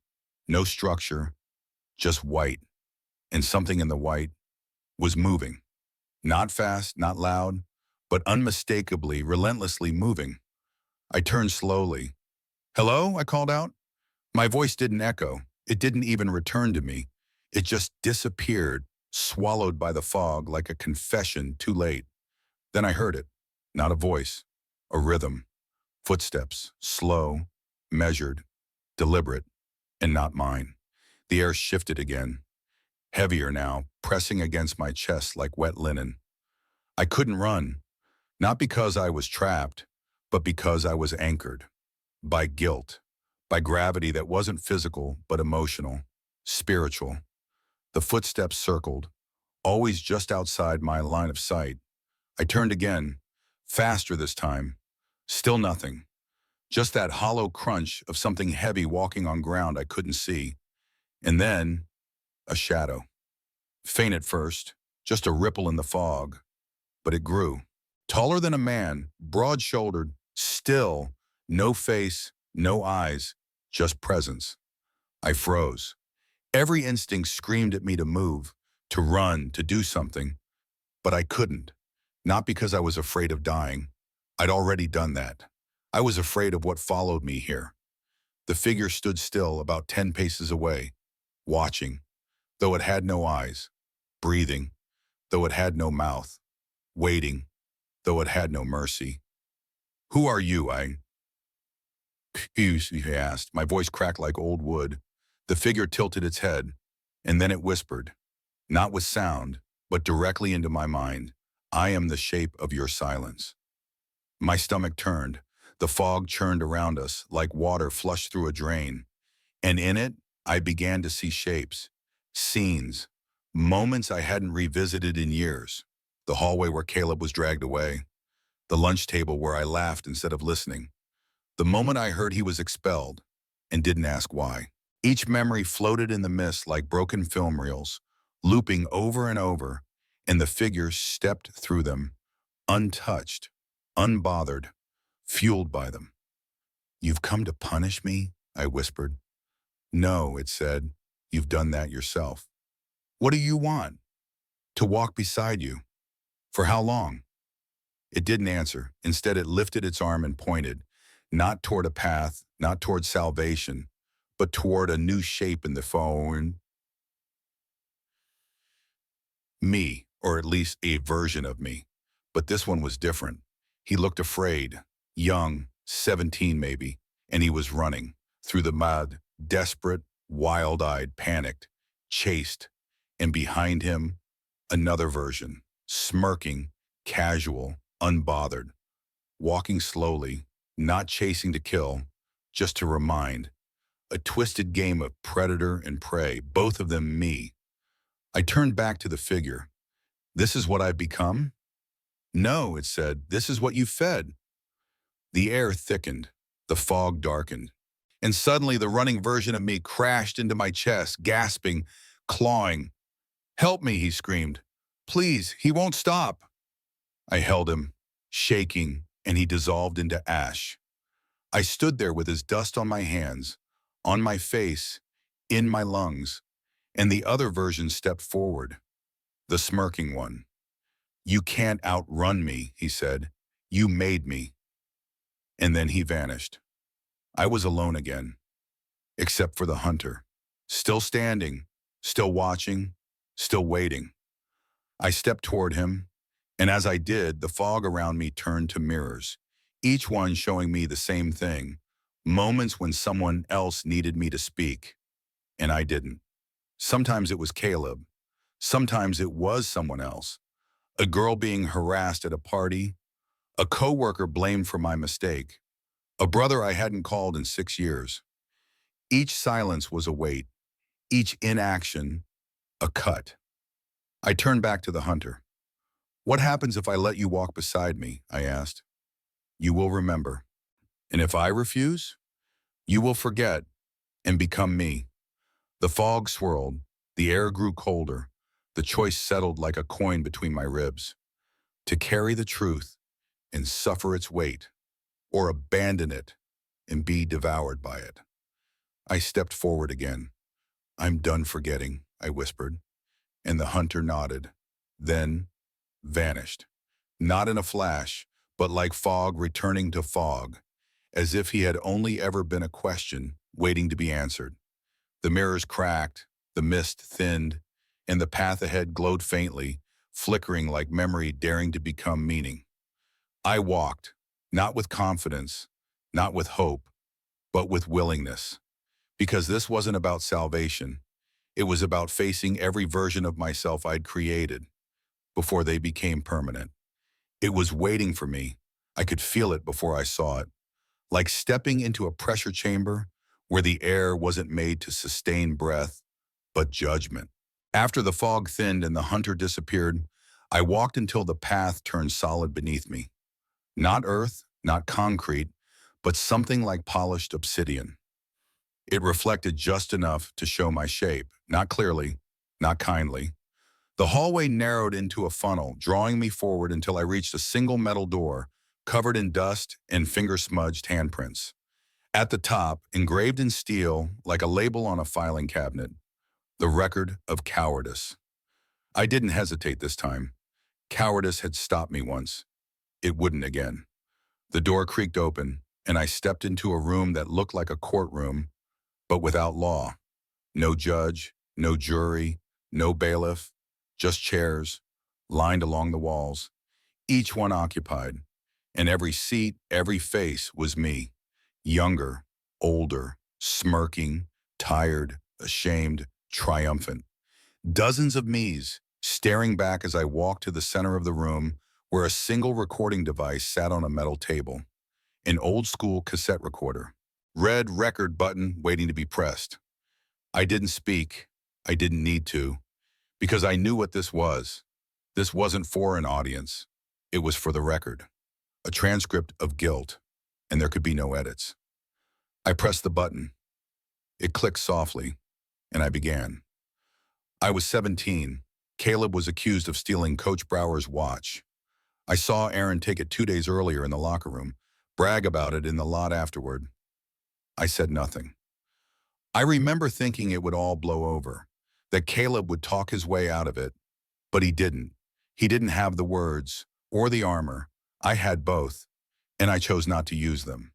no structure, just white. And something in the white was moving. Not fast, not loud, but unmistakably, relentlessly moving. I turned slowly. "Hello?" I called out. My voice didn't echo. It didn't even return to me. It just disappeared, swallowed by the fog like a confession too late. Then I heard it. Not a voice, a rhythm. Footsteps, slow, measured, deliberate, and not mine. The air shifted again, heavier now, pressing against my chest like wet linen. I couldn't run, not because I was trapped, but because I was anchored. By guilt, by gravity that wasn't physical, but emotional, spiritual. The footsteps circled, always just outside my line of sight. I turned again, faster this time. Still nothing. Just that hollow crunch of something heavy walking on ground I couldn't see. And then, a shadow. Faint at first, just a ripple in the fog. But it grew. Taller than a man, broad-shouldered, still, no face, no eyes, just presence. I froze. Every instinct screamed at me to move, to run, to do something. But I couldn't. Not because I was afraid of dying. I'd already done that. I was afraid of what followed me here. The figure stood still about 10 paces away, watching, though it had no eyes, breathing, though it had no mouth, waiting, though it had no mercy. "Who are you?" he asked. My voice cracked like old wood. The figure tilted its head, and then it whispered, not with sound, but directly into my mind, "I am the shape of your silence." My stomach turned. The fog churned around us like water flushed through a drain. And in it, I began to see shapes, scenes, moments I hadn't revisited in years. The hallway where Caleb was dragged away. The lunch table where I laughed instead of listening. The moment I heard he was expelled and didn't ask why. Each memory floated in the mist like broken film reels, looping over and over, and the figure stepped through them, untouched, unbothered, fueled by them. "You've come to punish me?" I whispered. "No," it said. "You've done that yourself." "What do you want?" "To walk beside you." "For how long?" It didn't answer. Instead, it lifted its arm and pointed, not toward a path, not toward salvation, but toward a new shape in the phone. Me, or at least a version of me. But this one was different. He looked afraid, young, 17 maybe, and he was running through the mud, desperate, wild-eyed, panicked, chased, and behind him, another version, smirking, casual, unbothered, walking slowly, not chasing to kill, just to remind. A twisted game of predator and prey, both of them me. I turned back to the figure. "This is what I've become?" "No," it said, "this is what you fed." The air thickened, the fog darkened, and suddenly the running version of me crashed into my chest, gasping, clawing. "Help me," he screamed. "Please, he won't stop." I held him, shaking, and he dissolved into ash. I stood there with his dust on my hands, on my face, in my lungs, and the other version stepped forward, the smirking one. "You can't outrun me," he said. "You made me." And then he vanished. I was alone again, except for the hunter, still standing, still watching, still waiting. I stepped toward him, and as I did, the fog around me turned to mirrors, each one showing me the same thing, moments when someone else needed me to speak, and I didn't. Sometimes it was Caleb. Sometimes it was someone else. A girl being harassed at a party, a coworker blamed for my mistake, a brother I hadn't called in 6 years. Each silence was a weight, each inaction, a cut. I turned back to the hunter. "What happens if I let you walk beside me?" I asked. "You will remember. And if I refuse, you will forget and become me." The fog swirled, the air grew colder, the choice settled like a coin between my ribs. To carry the truth and suffer its weight, or abandon it and be devoured by it. I stepped forward again. I'm done forgetting, I whispered, and the hunter nodded, then vanished. Not in a flash, but like fog returning to fog, as if he had only ever been a question waiting to be answered. The mirrors cracked, the mist thinned, and the path ahead glowed faintly, flickering like memory daring to become meaning. I walked, not with confidence, not with hope, but with willingness. Because this wasn't about salvation. It was about facing every version of myself I'd created before they became permanent. It was waiting for me. I could feel it before I saw it, like stepping into a pressure chamber where the air wasn't made to sustain breath, but judgment. After the fog thinned and the hunter disappeared, I walked until the path turned solid beneath me. Not earth, not concrete, but something like polished obsidian. It reflected just enough to show my shape, not clearly, not kindly. The hallway narrowed into a funnel, drawing me forward until I reached a single metal door, covered in dust and finger-smudged handprints. At the top, engraved in steel, like a label on a filing cabinet, the record of cowardice. I didn't hesitate this time. Cowardice had stopped me once. It wouldn't again. The door creaked open, and I stepped into a room that looked like a courtroom, but without law. No judge, no jury, no bailiff, just chairs, lined along the walls, each one occupied. And every seat, every face was me. Younger, older, smirking, tired, ashamed, triumphant. Dozens of me's, staring back as I walked to the center of the room where a single recording device sat on a metal table. An old-school cassette recorder. Red record button waiting to be pressed. I didn't speak. I didn't need to, because I knew what this was. This wasn't for an audience. It was for the record. A transcript of guilt, and there could be no edits. I pressed the button. It clicked softly, and I began. I was 17. Caleb was accused of stealing Coach Brower's watch. I saw Aaron take it 2 days earlier in the locker room, brag about it in the lot afterward. I said nothing. I remember thinking it would all blow over, that Caleb would talk his way out of it, but he didn't. He didn't have the words or the armor. I had both, and I chose not to use them.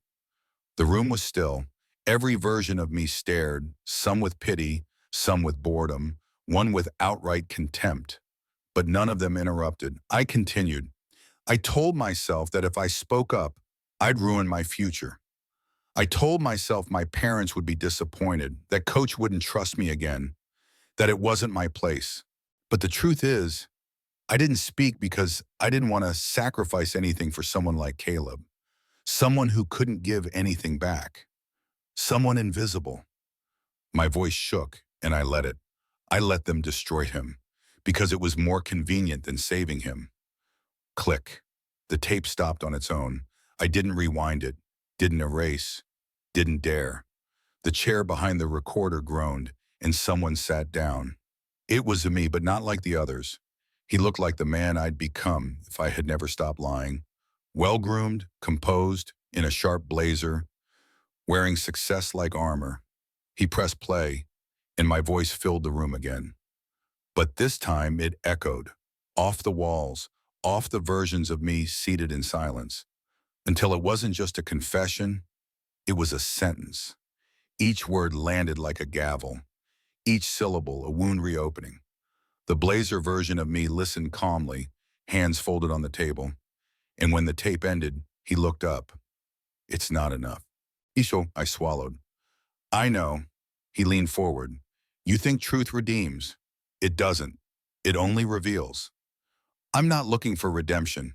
The room was still. Every version of me stared, some with pity, some with boredom, one with outright contempt. But none of them interrupted. I continued. I told myself that if I spoke up, I'd ruin my future. I told myself my parents would be disappointed, that Coach wouldn't trust me again, that it wasn't my place. But the truth is, I didn't speak because I didn't want to sacrifice anything for someone like Caleb, someone who couldn't give anything back, someone invisible. My voice shook, and I let it. I let them destroy him, because it was more convenient than saving him. Click. The tape stopped on its own. I didn't rewind it, didn't erase, didn't dare. The chair behind the recorder groaned, and someone sat down. It was me, but not like the others. He looked like the man I'd become if I had never stopped lying. Well-groomed, composed, in a sharp blazer, wearing success-like armor. He pressed play, and my voice filled the room again. But this time it echoed, off the walls, off the versions of me seated in silence, until it wasn't just a confession, it was a sentence. Each word landed like a gavel, each syllable a wound reopening. The blazer version of me listened calmly, hands folded on the table, and when the tape ended, he looked up. It's not enough. Isho, I swallowed. I know. He leaned forward. You think truth redeems. It doesn't. It only reveals. I'm not looking for redemption.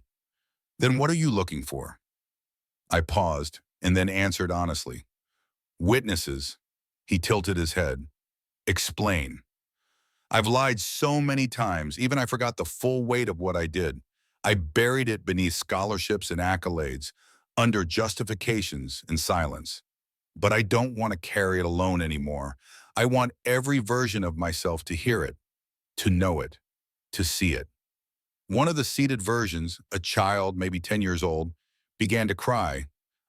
Then what are you looking for? I paused and then answered honestly. Witnesses. He tilted his head. Explain. I've lied so many times, even I forgot the full weight of what I did. I buried it beneath scholarships and accolades, under justifications and silence. but I don't want to carry it alone anymore. I want every version of myself to hear it, to know it, to see it. One of the seated versions, a child, maybe 10 years old, began to cry.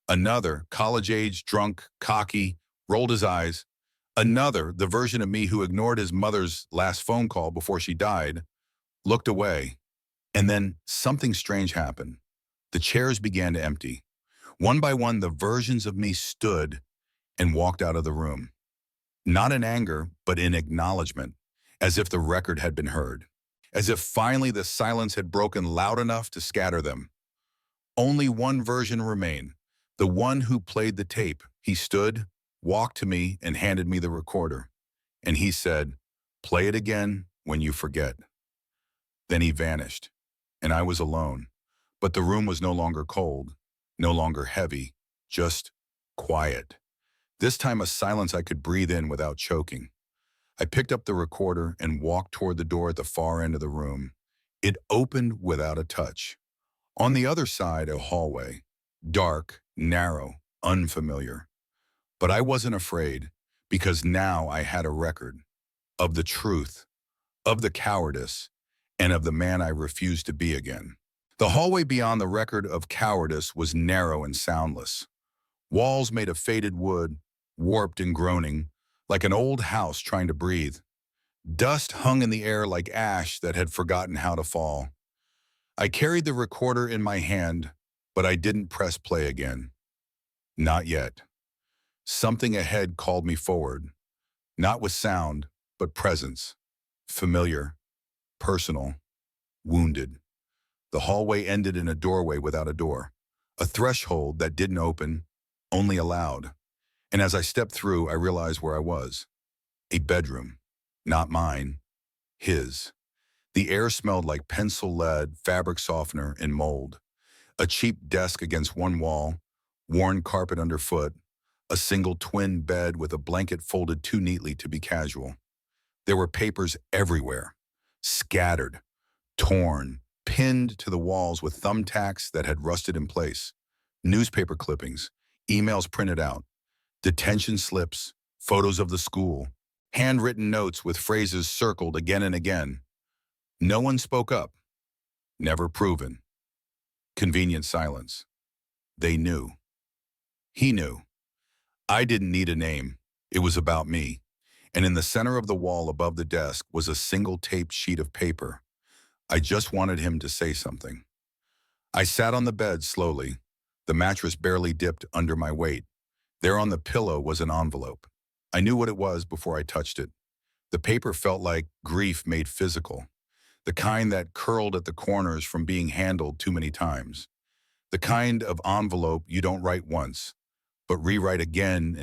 Another, college-age, drunk, cocky, rolled his eyes. Another, the version of me who ignored his mother's last phone call before she died, looked away. And then something strange happened. The chairs began to empty. One by one, the versions of me stood and walked out of the room. Not in anger, but in acknowledgement, as if the record had been heard. As if finally the silence had broken loud enough to scatter them. Only one version remained, the one who played the tape. He stood, walked to me, and handed me the recorder. And he said, "Play it again when you forget." Then he vanished, and I was alone. But the room was no longer cold, no longer heavy, just quiet. This time a silence I could breathe in without choking. I picked up the recorder and walked toward the door at the far end of the room. It opened without a touch. On the other side, a hallway. Dark, narrow, unfamiliar. But I wasn't afraid, because now I had a record of the truth, of the cowardice, and of the man I refused to be again. The hallway beyond the record of cowardice was narrow and soundless. Walls made of faded wood, warped and groaning, like an old house trying to breathe. Dust hung in the air like ash that had forgotten how to fall. I carried the recorder in my hand, but I didn't press play again. Not yet. Something ahead called me forward, not with sound, but presence. Familiar, personal, wounded. The hallway ended in a doorway without a door, a threshold that didn't open, only allowed. And as I stepped through, I realized where I was. A bedroom. Not mine. His. The air smelled like pencil lead, fabric softener, and mold. A cheap desk against one wall, worn carpet underfoot, a single twin bed with a blanket folded too neatly to be casual. There were papers everywhere, scattered, torn, pinned to the walls with thumbtacks that had rusted in place, newspaper clippings, emails printed out, detention slips, photos of the school, handwritten notes with phrases circled again and again. No one spoke up. Never proven. Convenient silence. They knew. He knew. I didn't need a name. It was about me. And in the center of the wall above the desk was a single taped sheet of paper. I just wanted him to say something. I sat on the bed slowly. The mattress barely dipped under my weight. There on the pillow was an envelope. I knew what it was before I touched it. The paper felt like grief made physical. The kind that curled at the corners from being handled too many times. The kind of envelope you don't write once, but rewrite again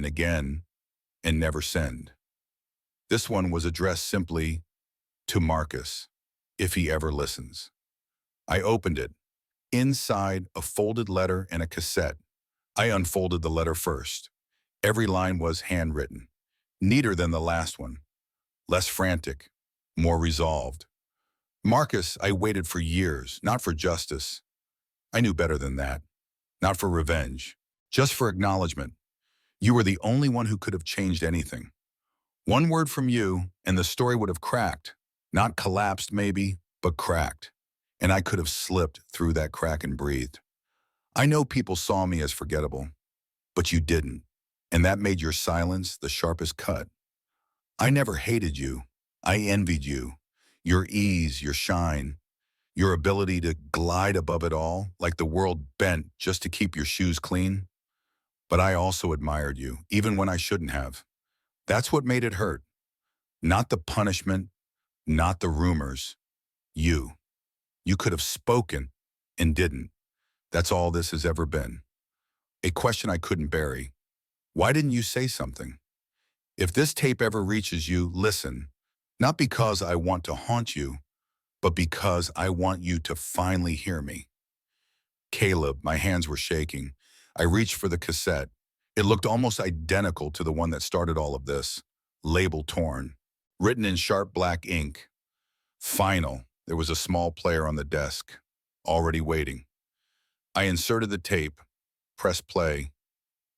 and never send. This one was addressed simply to Marcus, if he ever listens. I opened it. Inside, a folded letter and a cassette. I unfolded the letter first. Every line was handwritten, neater than the last one, less frantic, more resolved. Marcus, I waited for years, not for justice. I knew better than that. Not for revenge, just for acknowledgement. You were the only one who could have changed anything. One word from you, and the story would have cracked. Not collapsed, maybe, but cracked. And I could have slipped through that crack and breathed. I know people saw me as forgettable, but you didn't. And that made your silence the sharpest cut. I never hated you. I envied you. Your ease, your shine, your ability to glide above it all, like the world bent just to keep your shoes clean. But I also admired you, even when I shouldn't have. That's what made it hurt. Not the punishment, not the rumors. You. You could have spoken and didn't. That's all this has ever been. A question I couldn't bury. Why didn't you say something? If this tape ever reaches you, listen. Not because I want to haunt you, but because I want you to finally hear me. Caleb, my hands were shaking. I reached for the cassette. It looked almost identical to the one that started all of this. Label torn. Written in sharp black ink. Final. There was a small player on the desk, already waiting. I inserted the tape, pressed play.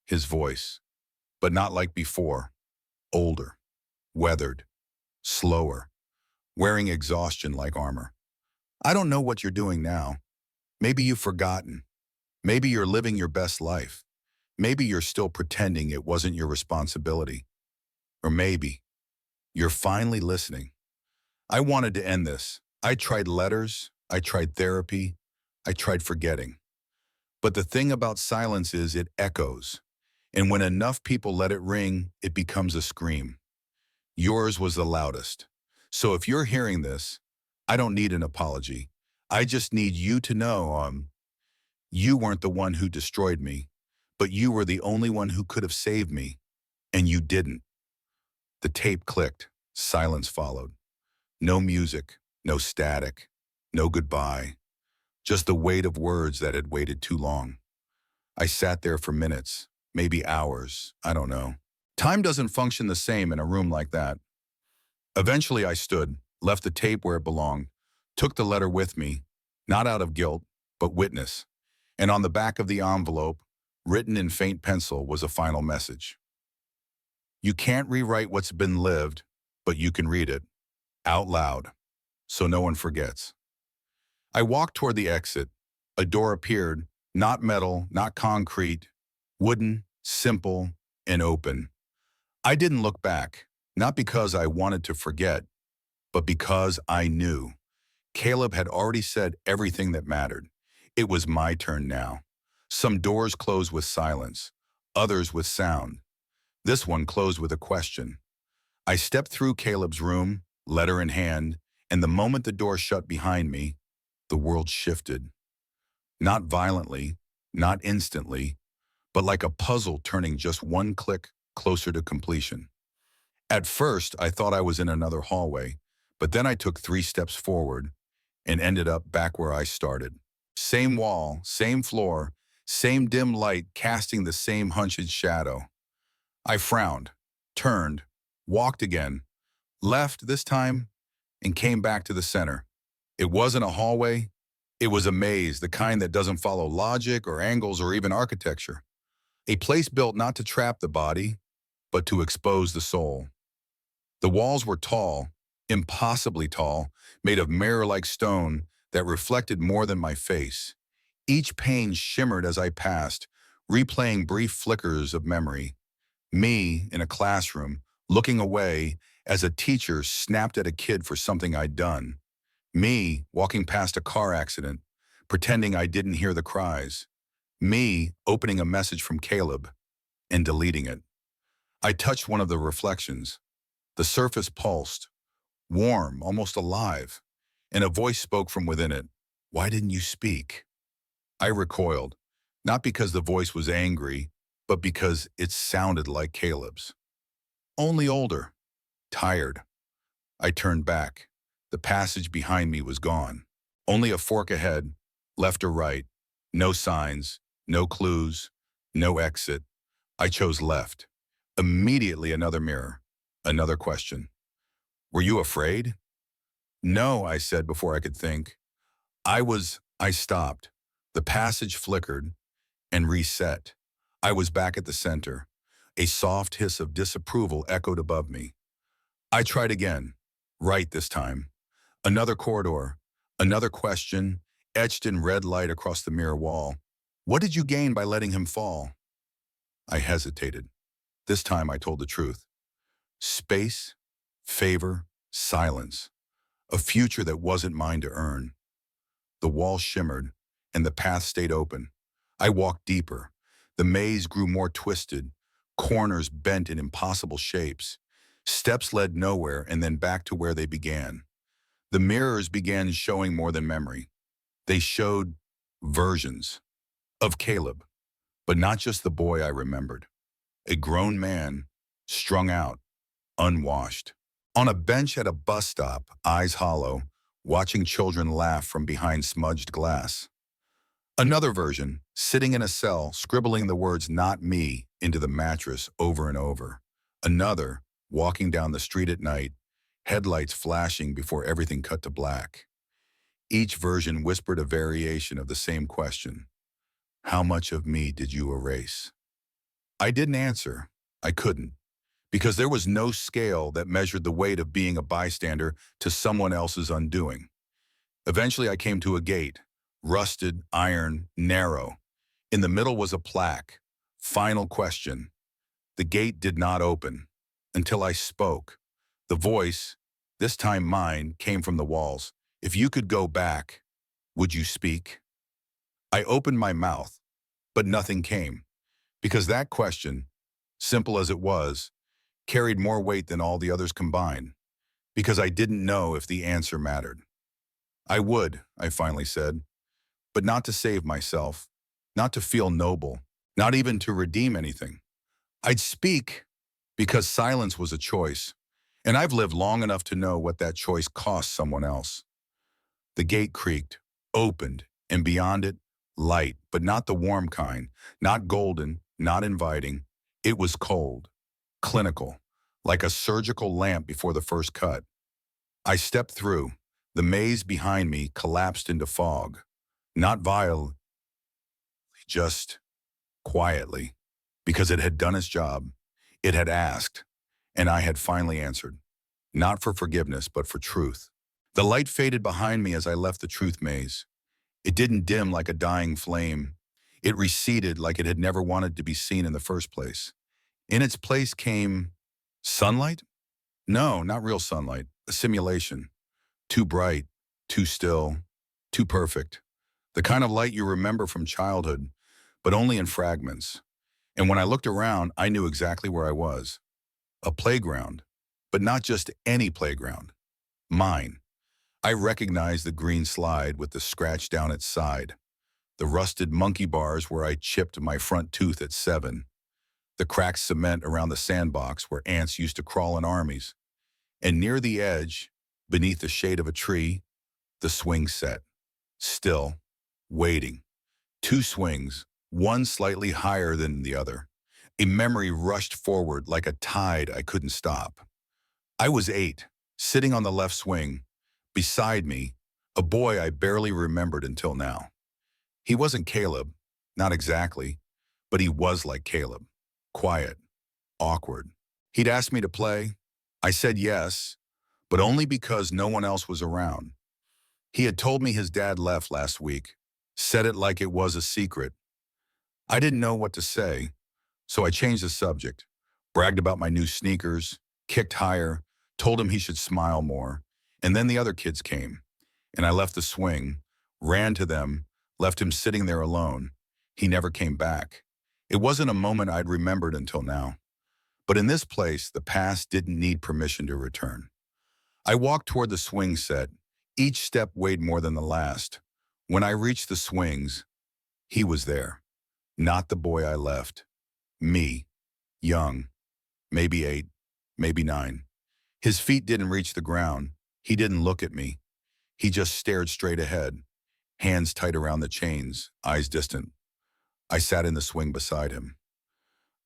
His voice. but not like before. Older, weathered, slower, wearing exhaustion like armor. I don't know what you're doing now. Maybe you've forgotten. Maybe you're living your best life. Maybe you're still pretending it wasn't your responsibility. Or maybe you're finally listening. I wanted to end this. I tried letters. I tried therapy. I tried forgetting. But the thing about silence is it echoes. And when enough people let it ring, it becomes a scream. Yours was the loudest. So if you're hearing this, I don't need an apology. I just need you to know you weren't the one who destroyed me, but you were the only one who could have saved me, and you didn't. The tape clicked. Silence followed. No music, no static, no goodbye. Just the weight of words that had waited too long. I sat there for minutes, maybe hours, I don't know. Time doesn't function the same in a room like that. Eventually I stood, left the tape where it belonged, took the letter with me, not out of guilt, but witness. And on the back of the envelope, written in faint pencil, was a final message. You can't rewrite what's been lived, but you can read it, out loud, so no one forgets. I walked toward the exit. A door appeared, not metal, not concrete, wooden, simple, and open. I didn't look back, not because I wanted to forget, but because I knew. Caleb had already said everything that mattered. It was my turn now. Some doors closed with silence, others with sound. This one closed with a question. I stepped through Caleb's room, letter in hand, and the moment the door shut behind me, the world shifted. Not violently, not instantly, but like a puzzle turning just one click closer to completion. At first, I thought I was in another hallway, but then I took 3 steps forward and ended up back where I started. Same wall, same floor, same dim light casting the same hunched shadow. I frowned, turned, walked again, left this time, and came back to the center. It wasn't a hallway. It was a maze, the kind that doesn't follow logic or angles or even architecture. A place built not to trap the body, but to expose the soul. The walls were tall, impossibly tall, made of mirror-like stone that reflected more than my face. Each pane shimmered as I passed, replaying brief flickers of memory. Me in a classroom, looking away as a teacher snapped at a kid for something I'd done. Me walking past a car accident, pretending I didn't hear the cries. Me opening a message from Caleb and deleting it. I touched one of the reflections. The surface pulsed, warm, almost alive, and a voice spoke from within it. Why didn't you speak? I recoiled, not because the voice was angry, but because it sounded like Caleb's. Only older, tired. I turned back. The passage behind me was gone. Only a fork ahead, left or right. No signs, no clues, no exit. I chose left. Immediately another mirror, another question. Were you afraid? No, I said before I could think. I stopped. The passage flickered and reset. I was back at the center. A soft hiss of disapproval echoed above me. I tried again, right this time. Another corridor, another question, etched in red light across the mirror wall. What did you gain by letting him fall? I hesitated. This time I told the truth. Space, favor, silence. A future that wasn't mine to earn. The wall shimmered, and the path stayed open. I walked deeper. The maze grew more twisted, corners bent in impossible shapes. Steps led nowhere and then back to where they began. The mirrors began showing more than memory. They showed versions of Caleb, but not just the boy I remembered. A grown man, strung out, unwashed. On a bench at a bus stop, eyes hollow, watching children laugh from behind smudged glass. Another version, sitting in a cell, scribbling the words "not me" into the mattress over and over. Another, walking down the street at night, headlights flashing before everything cut to black. Each version whispered a variation of the same question. How much of me did you erase? I didn't answer. I couldn't, because there was no scale that measured the weight of being a bystander to someone else's undoing. Eventually, I came to a gate, rusted, iron, narrow. In the middle was a plaque. Final question. The gate did not open until I spoke. The voice, this time mine, came from the walls. If you could go back, would you speak? I opened my mouth, but nothing came, because that question, simple as it was, carried more weight than all the others combined, because I didn't know if the answer mattered. I would, I finally said, but not to save myself, not to feel noble, not even to redeem anything. I'd speak because silence was a choice, and I've lived long enough to know what that choice cost someone else. The gate creaked, opened, and beyond it, light, but not the warm kind, not golden, not inviting. It was cold, clinical, like a surgical lamp before the first cut. I stepped through. The maze behind me collapsed into fog, not violently, just quietly, because it had done its job. It had asked, and I had finally answered, not for forgiveness, but for truth. The light faded behind me as I left the truth maze. It didn't dim like a dying flame. It receded like it had never wanted to be seen in the first place. In its place came sunlight? No, not real sunlight, a simulation. Too bright, too still, too perfect. The kind of light you remember from childhood, but only in fragments. And when I looked around, I knew exactly where I was. A playground, but not just any playground. Mine. I recognized the green slide with the scratch down its side, the rusted monkey bars where I chipped my front tooth at 7, the cracked cement around the sandbox where ants used to crawl in armies, and near the edge, beneath the shade of a tree, the swing set, still, waiting. 2 swings, one slightly higher than the other. A memory rushed forward like a tide I couldn't stop. I was 8, sitting on the left swing. Beside me, a boy I barely remembered until now. He wasn't Caleb, not exactly, but he was like Caleb. Quiet, awkward. He'd asked me to play. I said yes, but only because no one else was around. He had told me his dad left last week, said it like it was a secret. I didn't know what to say, so I changed the subject, bragged about my new sneakers, kicked higher, told him he should smile more, and then the other kids came, and I left the swing, ran to them, left him sitting there alone. He never came back. It wasn't a moment I'd remembered until now. But in this place, the past didn't need permission to return. I walked toward the swing set. Each step weighed more than the last. When I reached the swings, he was there. Not the boy I left. Me. Young. Maybe 8. Maybe 9. His feet didn't reach the ground. He didn't look at me. He just stared straight ahead. Hands tight around the chains, eyes distant. I sat in the swing beside him.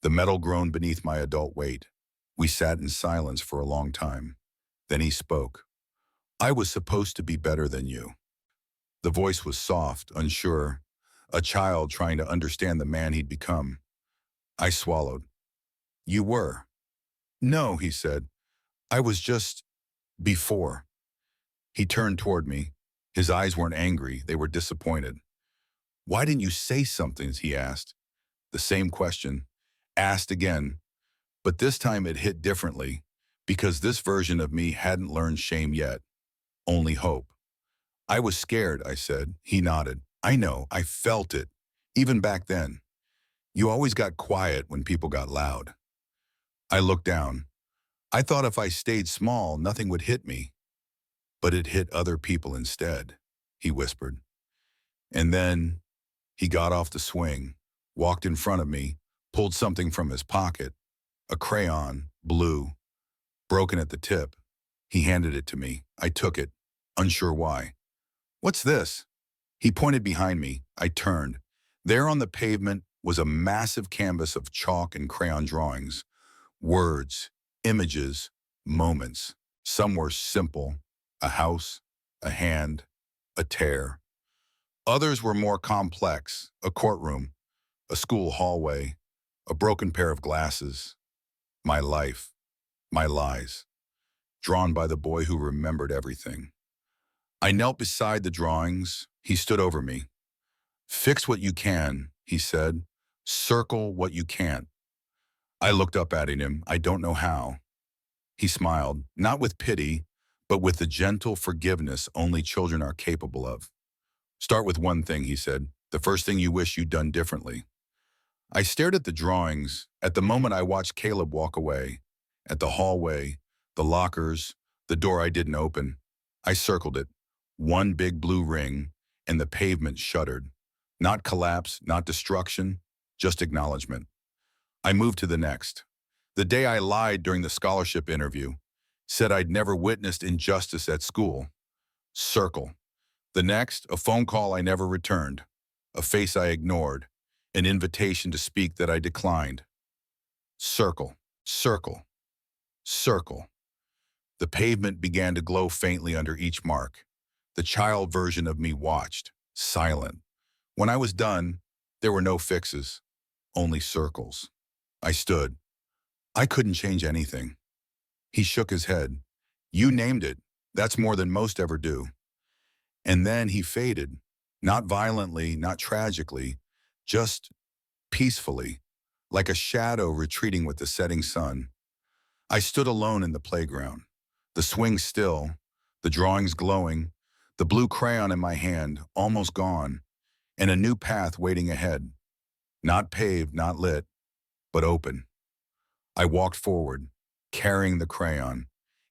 The metal groaned beneath my adult weight. We sat in silence for a long time. Then he spoke. I was supposed to be better than you. The voice was soft, unsure, a child trying to understand the man he'd become. I swallowed. You were. No, he said. I was just before. He turned toward me. His eyes weren't angry, they were disappointed. Why didn't you say something, he asked. The same question, asked again, but this time it hit differently, because this version of me hadn't learned shame yet, only hope. I was scared, I said. He nodded. I know, I felt it, even back then. You always got quiet when people got loud. I looked down. I thought if I stayed small, nothing would hit me. But it hit other people instead, he whispered. And then he got off the swing, walked in front of me, pulled something from his pocket, a crayon, blue, broken at the tip. He handed it to me. I took it, unsure why. What's this? He pointed behind me. I turned. There on the pavement was a massive canvas of chalk and crayon drawings. Words, images, moments. Some were simple. A house, a hand, a tear. Others were more complex. A courtroom, a school hallway, a broken pair of glasses. my life, my lies, drawn by the boy who remembered everything. I knelt beside the drawings. He stood over me. Fix what you can, he said. Circle what you can't. I looked up at him. I don't know how. He smiled, not with pity, but with the gentle forgiveness only children are capable of. Start with one thing, he said. The first thing you wish you'd done differently. I stared at the drawings, at the moment I watched Caleb walk away, at the hallway, the lockers, the door I didn't open. I circled it, one big blue ring, and the pavement shuddered. Not collapse, not destruction, just acknowledgement. I moved to the next. The day I lied during the scholarship interview, said I'd never witnessed injustice at school. Circle. The next, a phone call I never returned, a face I ignored, an invitation to speak that I declined. Circle, circle, circle. The pavement began to glow faintly under each mark. The child version of me watched, silent. When I was done, there were no fixes, only circles. I stood. I couldn't change anything. He shook his head. You named it. That's more than most ever do. And then he faded, not violently, not tragically, just peacefully, like a shadow retreating with the setting sun. I stood alone in the playground, the swing still, the drawings glowing, the blue crayon in my hand, almost gone, and a new path waiting ahead. Not paved, not lit, but open. I walked forward, carrying the crayon,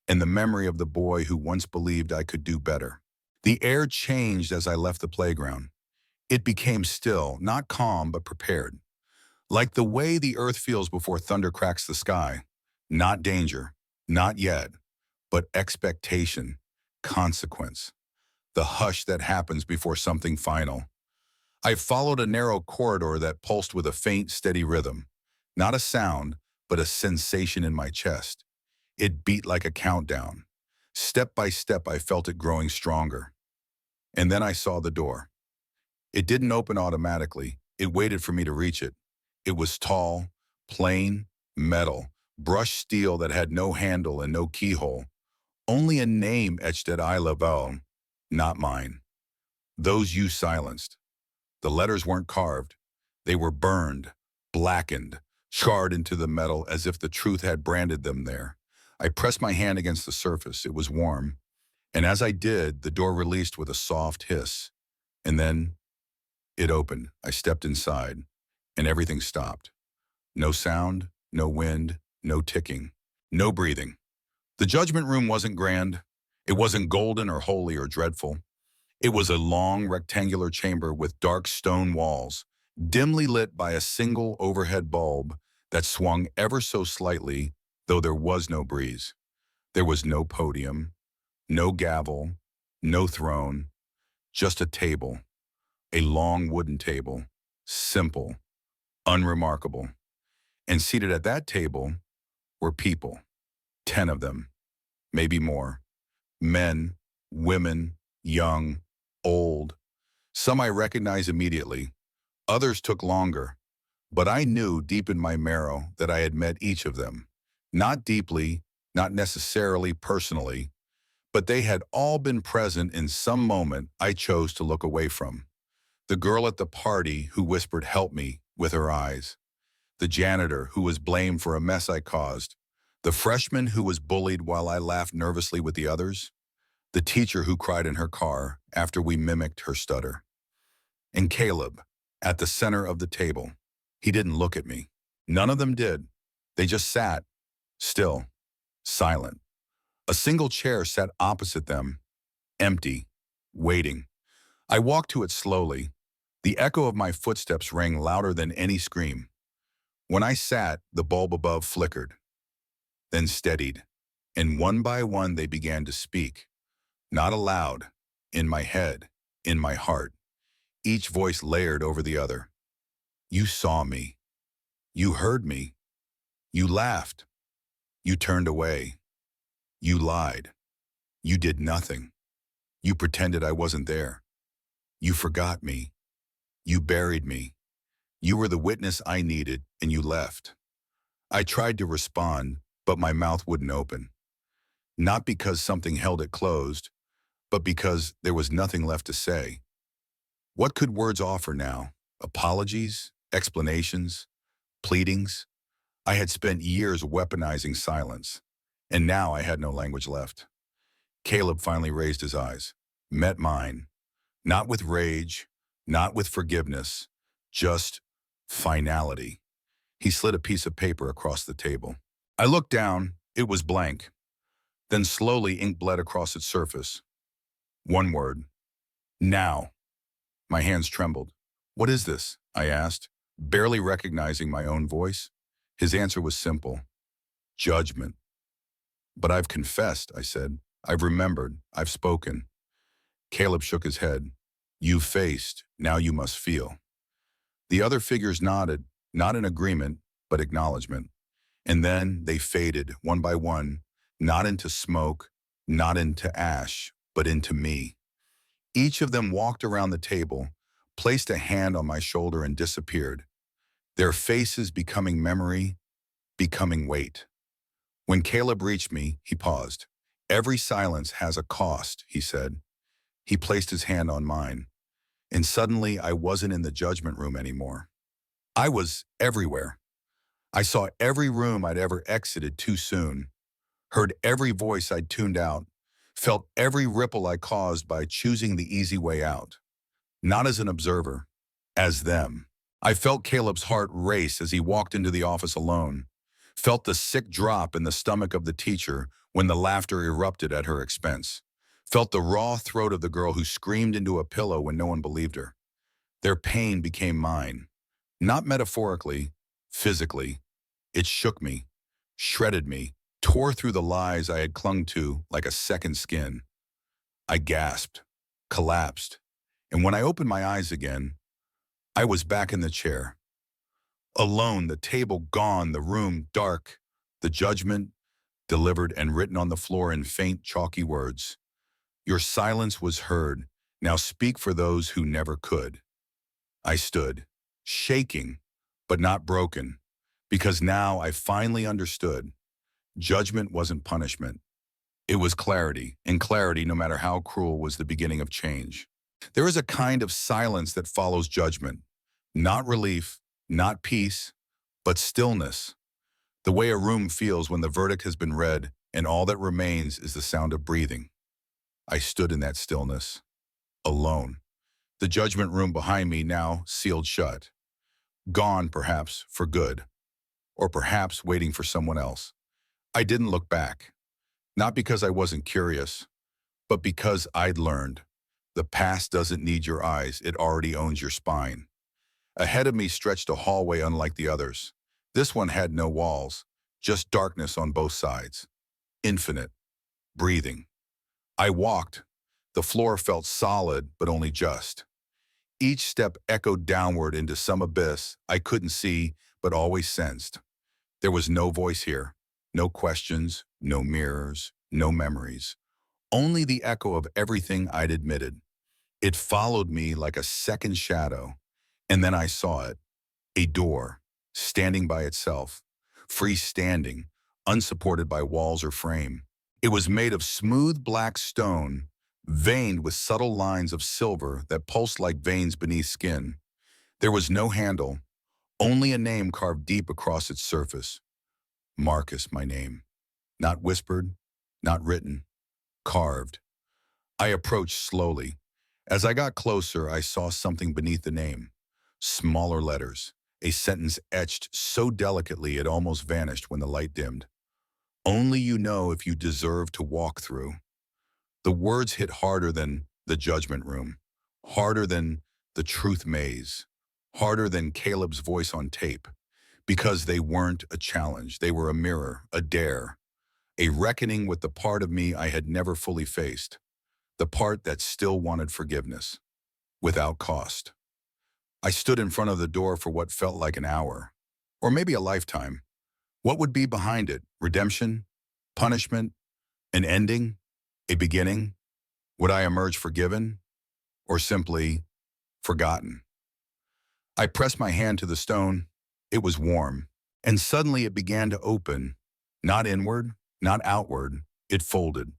and the memory of the boy who once believed I could do better. The air changed as I left the playground. It became still, not calm, but prepared. Like the way the earth feels before thunder cracks the sky. Not danger, not yet, but expectation, consequence. The hush that happens before something final. I followed a narrow corridor that pulsed with a faint, steady rhythm. Not a sound, but a sensation in my chest. It beat like a countdown. Step by step, I felt it growing stronger. And then I saw the door. It didn't open automatically. It waited for me to reach it. It was tall, plain, metal, brushed steel that had no handle and no keyhole. Only a name etched at eye level, not mine. Those you silenced. The letters weren't carved. They were burned, blackened, scarred into the metal as if the truth had branded them there. I pressed my hand against the surface. It was warm. And as I did, the door released with a soft hiss. And then it opened. I stepped inside, and everything stopped. No sound, no wind, no ticking, no breathing. The judgment room wasn't grand. It wasn't golden or holy or dreadful. It was a long rectangular chamber with dark stone walls, dimly lit by a single overhead bulb that swung ever so slightly, though there was no breeze. There was no podium, no gavel, no throne, just a table, a long wooden table, simple, unremarkable. And seated at that table were people, 10 of them, maybe more. Men, women, young, old. Some I recognized immediately. Others took longer. But I knew deep in my marrow that I had met each of them. Not deeply, not necessarily personally, but they had all been present in some moment I chose to look away from. The girl at the party who whispered "help me" with her eyes. The janitor who was blamed for a mess I caused. The freshman who was bullied while I laughed nervously with the others. The teacher who cried in her car after we mimicked her stutter. And Caleb, at the center of the table. He didn't look at me. None of them did. They just sat, still, silent. A single chair sat opposite them, empty, waiting. I walked to it slowly. The echo of my footsteps rang louder than any scream. When I sat, the bulb above flickered, then steadied, and one by one they began to speak. Not aloud, in my head, in my heart. Each voice layered over the other. You saw me. You heard me. You laughed. You turned away. You lied. You did nothing. You pretended I wasn't there. You forgot me. You buried me. You were the witness I needed, and you left. I tried to respond, but my mouth wouldn't open. Not because something held it closed, but because there was nothing left to say. What could words offer now? Apologies? Explanations? Pleadings? I had spent years weaponizing silence, and now I had no language left. Caleb finally raised his eyes, met mine, not with rage, not with forgiveness, just finality. He slid a piece of paper across the table. I looked down, it was blank. Then slowly ink bled across its surface. One word. Now. My hands trembled. What is this? I asked, barely recognizing my own voice. His answer was simple. Judgment. But I've confessed, I said. I've remembered. I've spoken. Caleb shook his head. You've faced. Now you must feel. The other figures nodded, not in agreement, but acknowledgement. And then they faded, one by one, not into smoke, not into ash, but into me. Each of them walked around the table, placed a hand on my shoulder and disappeared, their faces becoming memory, becoming weight. When Caleb reached me, he paused. Every silence has a cost, he said. He placed his hand on mine, and suddenly I wasn't in the judgment room anymore. I was everywhere. I saw every room I'd ever exited too soon, heard every voice I'd tuned out, felt every ripple I caused by choosing the easy way out. Not as an observer, as them. I felt Caleb's heart race as he walked into the office alone, felt the sick drop in the stomach of the teacher when the laughter erupted at her expense, felt the raw throat of the girl who screamed into a pillow when no one believed her. Their pain became mine, not metaphorically, physically. It shook me, shredded me, tore through the lies I had clung to like a second skin. I gasped, collapsed, and when I opened my eyes again, I was back in the chair. Alone, the table gone, the room dark, the judgment delivered and written on the floor in faint, chalky words. Your silence was heard. Now speak for those who never could. I stood, shaking, but not broken, because now I finally understood. Judgment wasn't punishment. It was clarity, and clarity, no matter how cruel, was the beginning of change. There is a kind of silence that follows judgment. Not relief, not peace, but stillness. The way a room feels when the verdict has been read and all that remains is the sound of breathing. I stood in that stillness, alone. The judgment room behind me now sealed shut. Gone, perhaps, for good. Or perhaps waiting for someone else. I didn't look back. Not because I wasn't curious, but because I'd learned. The past doesn't need your eyes, it already owns your spine. Ahead of me stretched a hallway unlike the others. This one had no walls, just darkness on both sides. Infinite. Breathing. I walked. The floor felt solid, but only just. Each step echoed downward into some abyss I couldn't see, but always sensed. There was no voice here. No questions, no mirrors, no memories. Only the echo of everything I'd admitted. It followed me like a second shadow, and then I saw it. A door, standing by itself, freestanding, unsupported by walls or frame. It was made of smooth black stone, veined with subtle lines of silver that pulsed like veins beneath skin. There was no handle, only a name carved deep across its surface. Marcus, my name. Not whispered, not written, carved. I approached slowly. As I got closer, I saw something beneath the name. Smaller letters, a sentence etched so delicately it almost vanished when the light dimmed. Only you know if you deserve to walk through. The words hit harder than the judgment room, harder than the truth maze, harder than Caleb's voice on tape, because they weren't a challenge. They were a mirror, a dare, a reckoning with the part of me I had never fully faced, the part that still wanted forgiveness, without cost. I stood in front of the door for what felt like an hour, or maybe a lifetime. What would be behind it? Redemption? Punishment? An ending? A beginning? Would I emerge forgiven? Or simply forgotten? I pressed my hand to the stone. It was warm, And suddenly it began to open, not inward, not outward. It folded,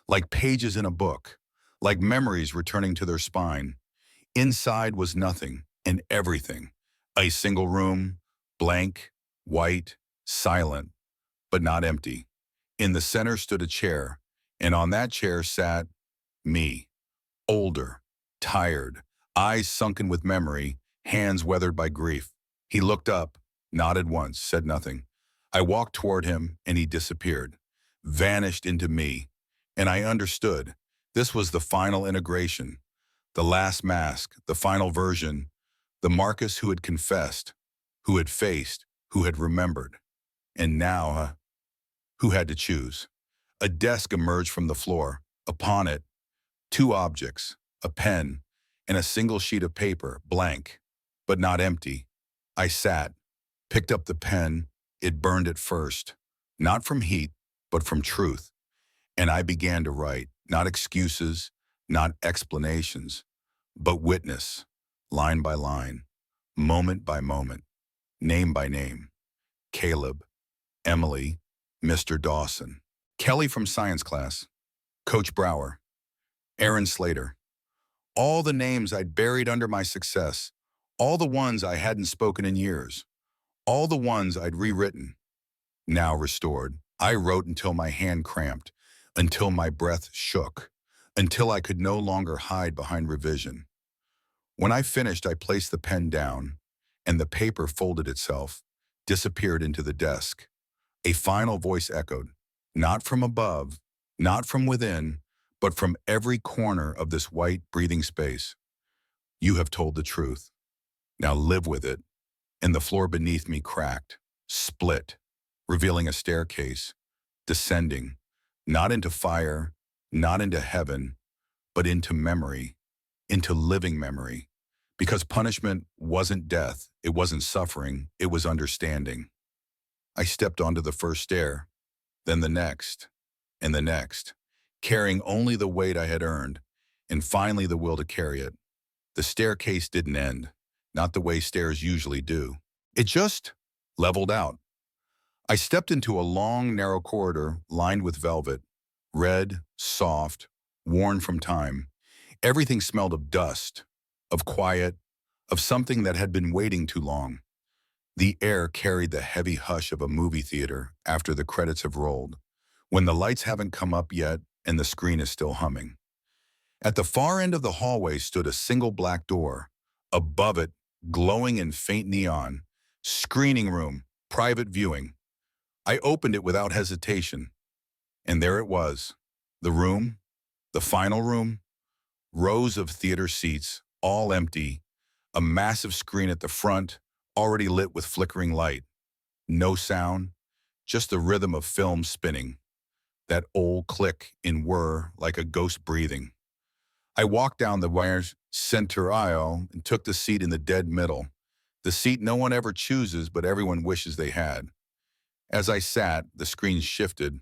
like pages in a book, like memories returning to their spine. Inside was nothing and everything. A single room, blank, white, silent, but not empty. In the center stood a chair, and on that chair sat me, older, tired, eyes sunken with memory, hands weathered by grief. He looked up, nodded once, said nothing. I walked toward him, and he disappeared, vanished into me, and I understood. This was the final integration, the last mask, the final version, the Marcus who had confessed, who had faced, who had remembered. And now, who had to choose? A desk emerged from the floor. Upon it, two objects, a pen and a single sheet of paper, blank, but not empty. I sat, picked up the pen. It burned at first, not from heat, but from truth. And I began to write, not excuses, not explanations, but witness, line by line, moment by moment, name by name. Caleb, Emily, Mr. Dawson, Kelly from science class, Coach Brower, Aaron Slater. All the names I'd buried under my success, all the ones I hadn't spoken in years, all the ones I'd rewritten, now restored. I wrote until my hand cramped, until my breath shook, until I could no longer hide behind revision. When I finished, I placed the pen down, and the paper folded itself, disappeared into the desk. A final voice echoed, not from above, not from within, but from every corner of this white, breathing space. You have told the truth. Now live with it. And the floor beneath me cracked, split, revealing a staircase, descending, not into fire, not into heaven, but into memory, into living memory. Because punishment wasn't death, it wasn't suffering, it was understanding. I stepped onto the first stair, then the next, and the next, carrying only the weight I had earned, and finally the will to carry it. The staircase didn't end, not the way stairs usually do. It just leveled out. I stepped into a long, narrow corridor lined with velvet, red, soft, worn from time. Everything smelled of dust, of quiet, of something that had been waiting too long. The air carried the heavy hush of a movie theater after the credits have rolled, when the lights haven't come up yet and the screen is still humming. At the far end of the hallway stood a single black door. Above it, glowing in faint neon, screening room, private viewing. I opened it without hesitation, and there it was. The room, the final room, rows of theater seats, all empty, a massive screen at the front, already lit with flickering light. No sound, just the rhythm of film spinning. That old click in whir like a ghost breathing. I walked down the wire's center aisle and took the seat in the dead middle, the seat no one ever chooses but everyone wishes they had. As I sat, the screen shifted,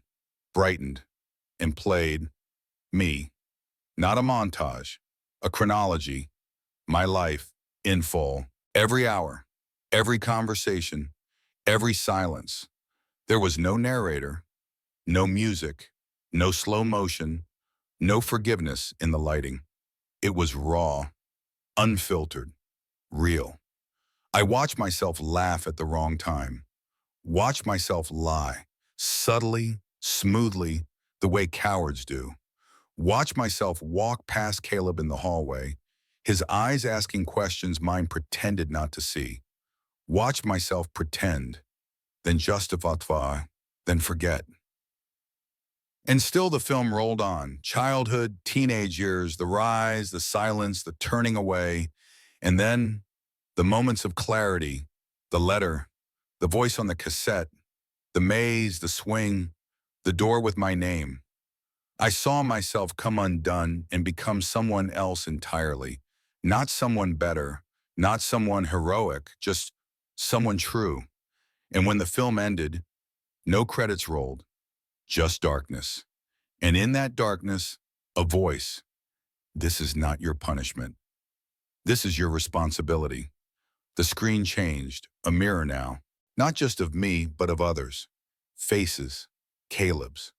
brightened, and played me. Not a montage, a chronology, my life in full, every hour, every conversation, every silence. There was no narrator, no music, no slow motion, no forgiveness in the lighting. It was raw, unfiltered, real. I watched myself laugh at the wrong time, watched myself lie, subtly, smoothly, the way cowards do. Watch myself walk past Caleb in the hallway, his eyes asking questions mine pretended not to see. Watch myself pretend, then justify, then forget. And still the film rolled on. Childhood, teenage years, the rise, the silence, the turning away, and then the moments of clarity, the letter, the voice on the cassette, the maze, the swing, the door with my name. I saw myself come undone and become someone else entirely. Not someone better, not someone heroic, just someone true. And when the film ended, no credits rolled, just darkness. And in that darkness, a voice. This is not your punishment. This is your responsibility. The screen changed, a mirror now. Not just of me, but of others. Faces. Caleb's.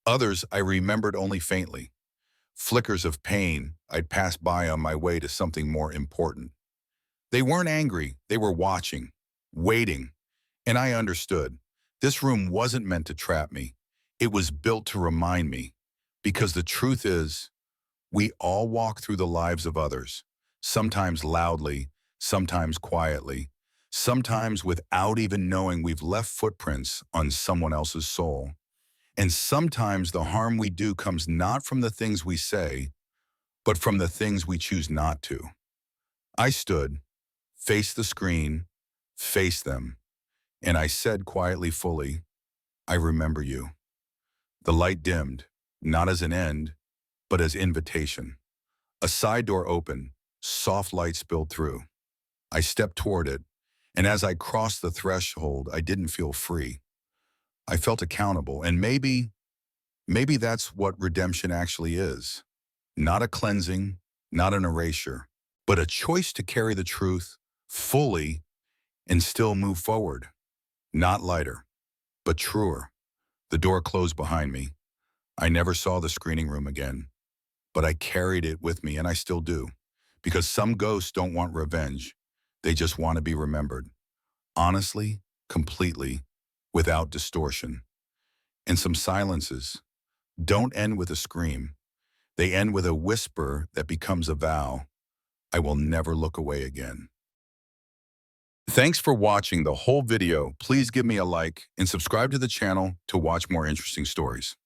Others I remembered only faintly. Flickers of pain I'd passed by on my way to something more important. They weren't angry, they were watching, waiting, and I understood. This room wasn't meant to trap me. It was built to remind me. Because the truth is, we all walk through the lives of others, sometimes loudly, sometimes quietly, sometimes without even knowing we've left footprints on someone else's soul. And sometimes the harm we do comes not from the things we say, but from the things we choose not to. I stood, faced the screen, faced them, and I said quietly, fully, I remember you. The light dimmed, not as an end, but as invitation. A side door opened, soft light spilled through. I stepped toward it, and as I crossed the threshold, I didn't feel free. I felt accountable, and maybe that's what redemption actually is. Not a cleansing, not an erasure, but a choice to carry the truth fully and still move forward. Not lighter, but truer. The door closed behind me. I never saw the screening room again, but I carried it with me, and I still do. Because some ghosts don't want revenge. They just want to be remembered. Honestly, completely, without distortion. And some silences don't end with a scream. They end with a whisper that becomes a vow. I will never look away again. Thanks for watching the whole video. Please give me a like and subscribe to the channel to watch more interesting stories.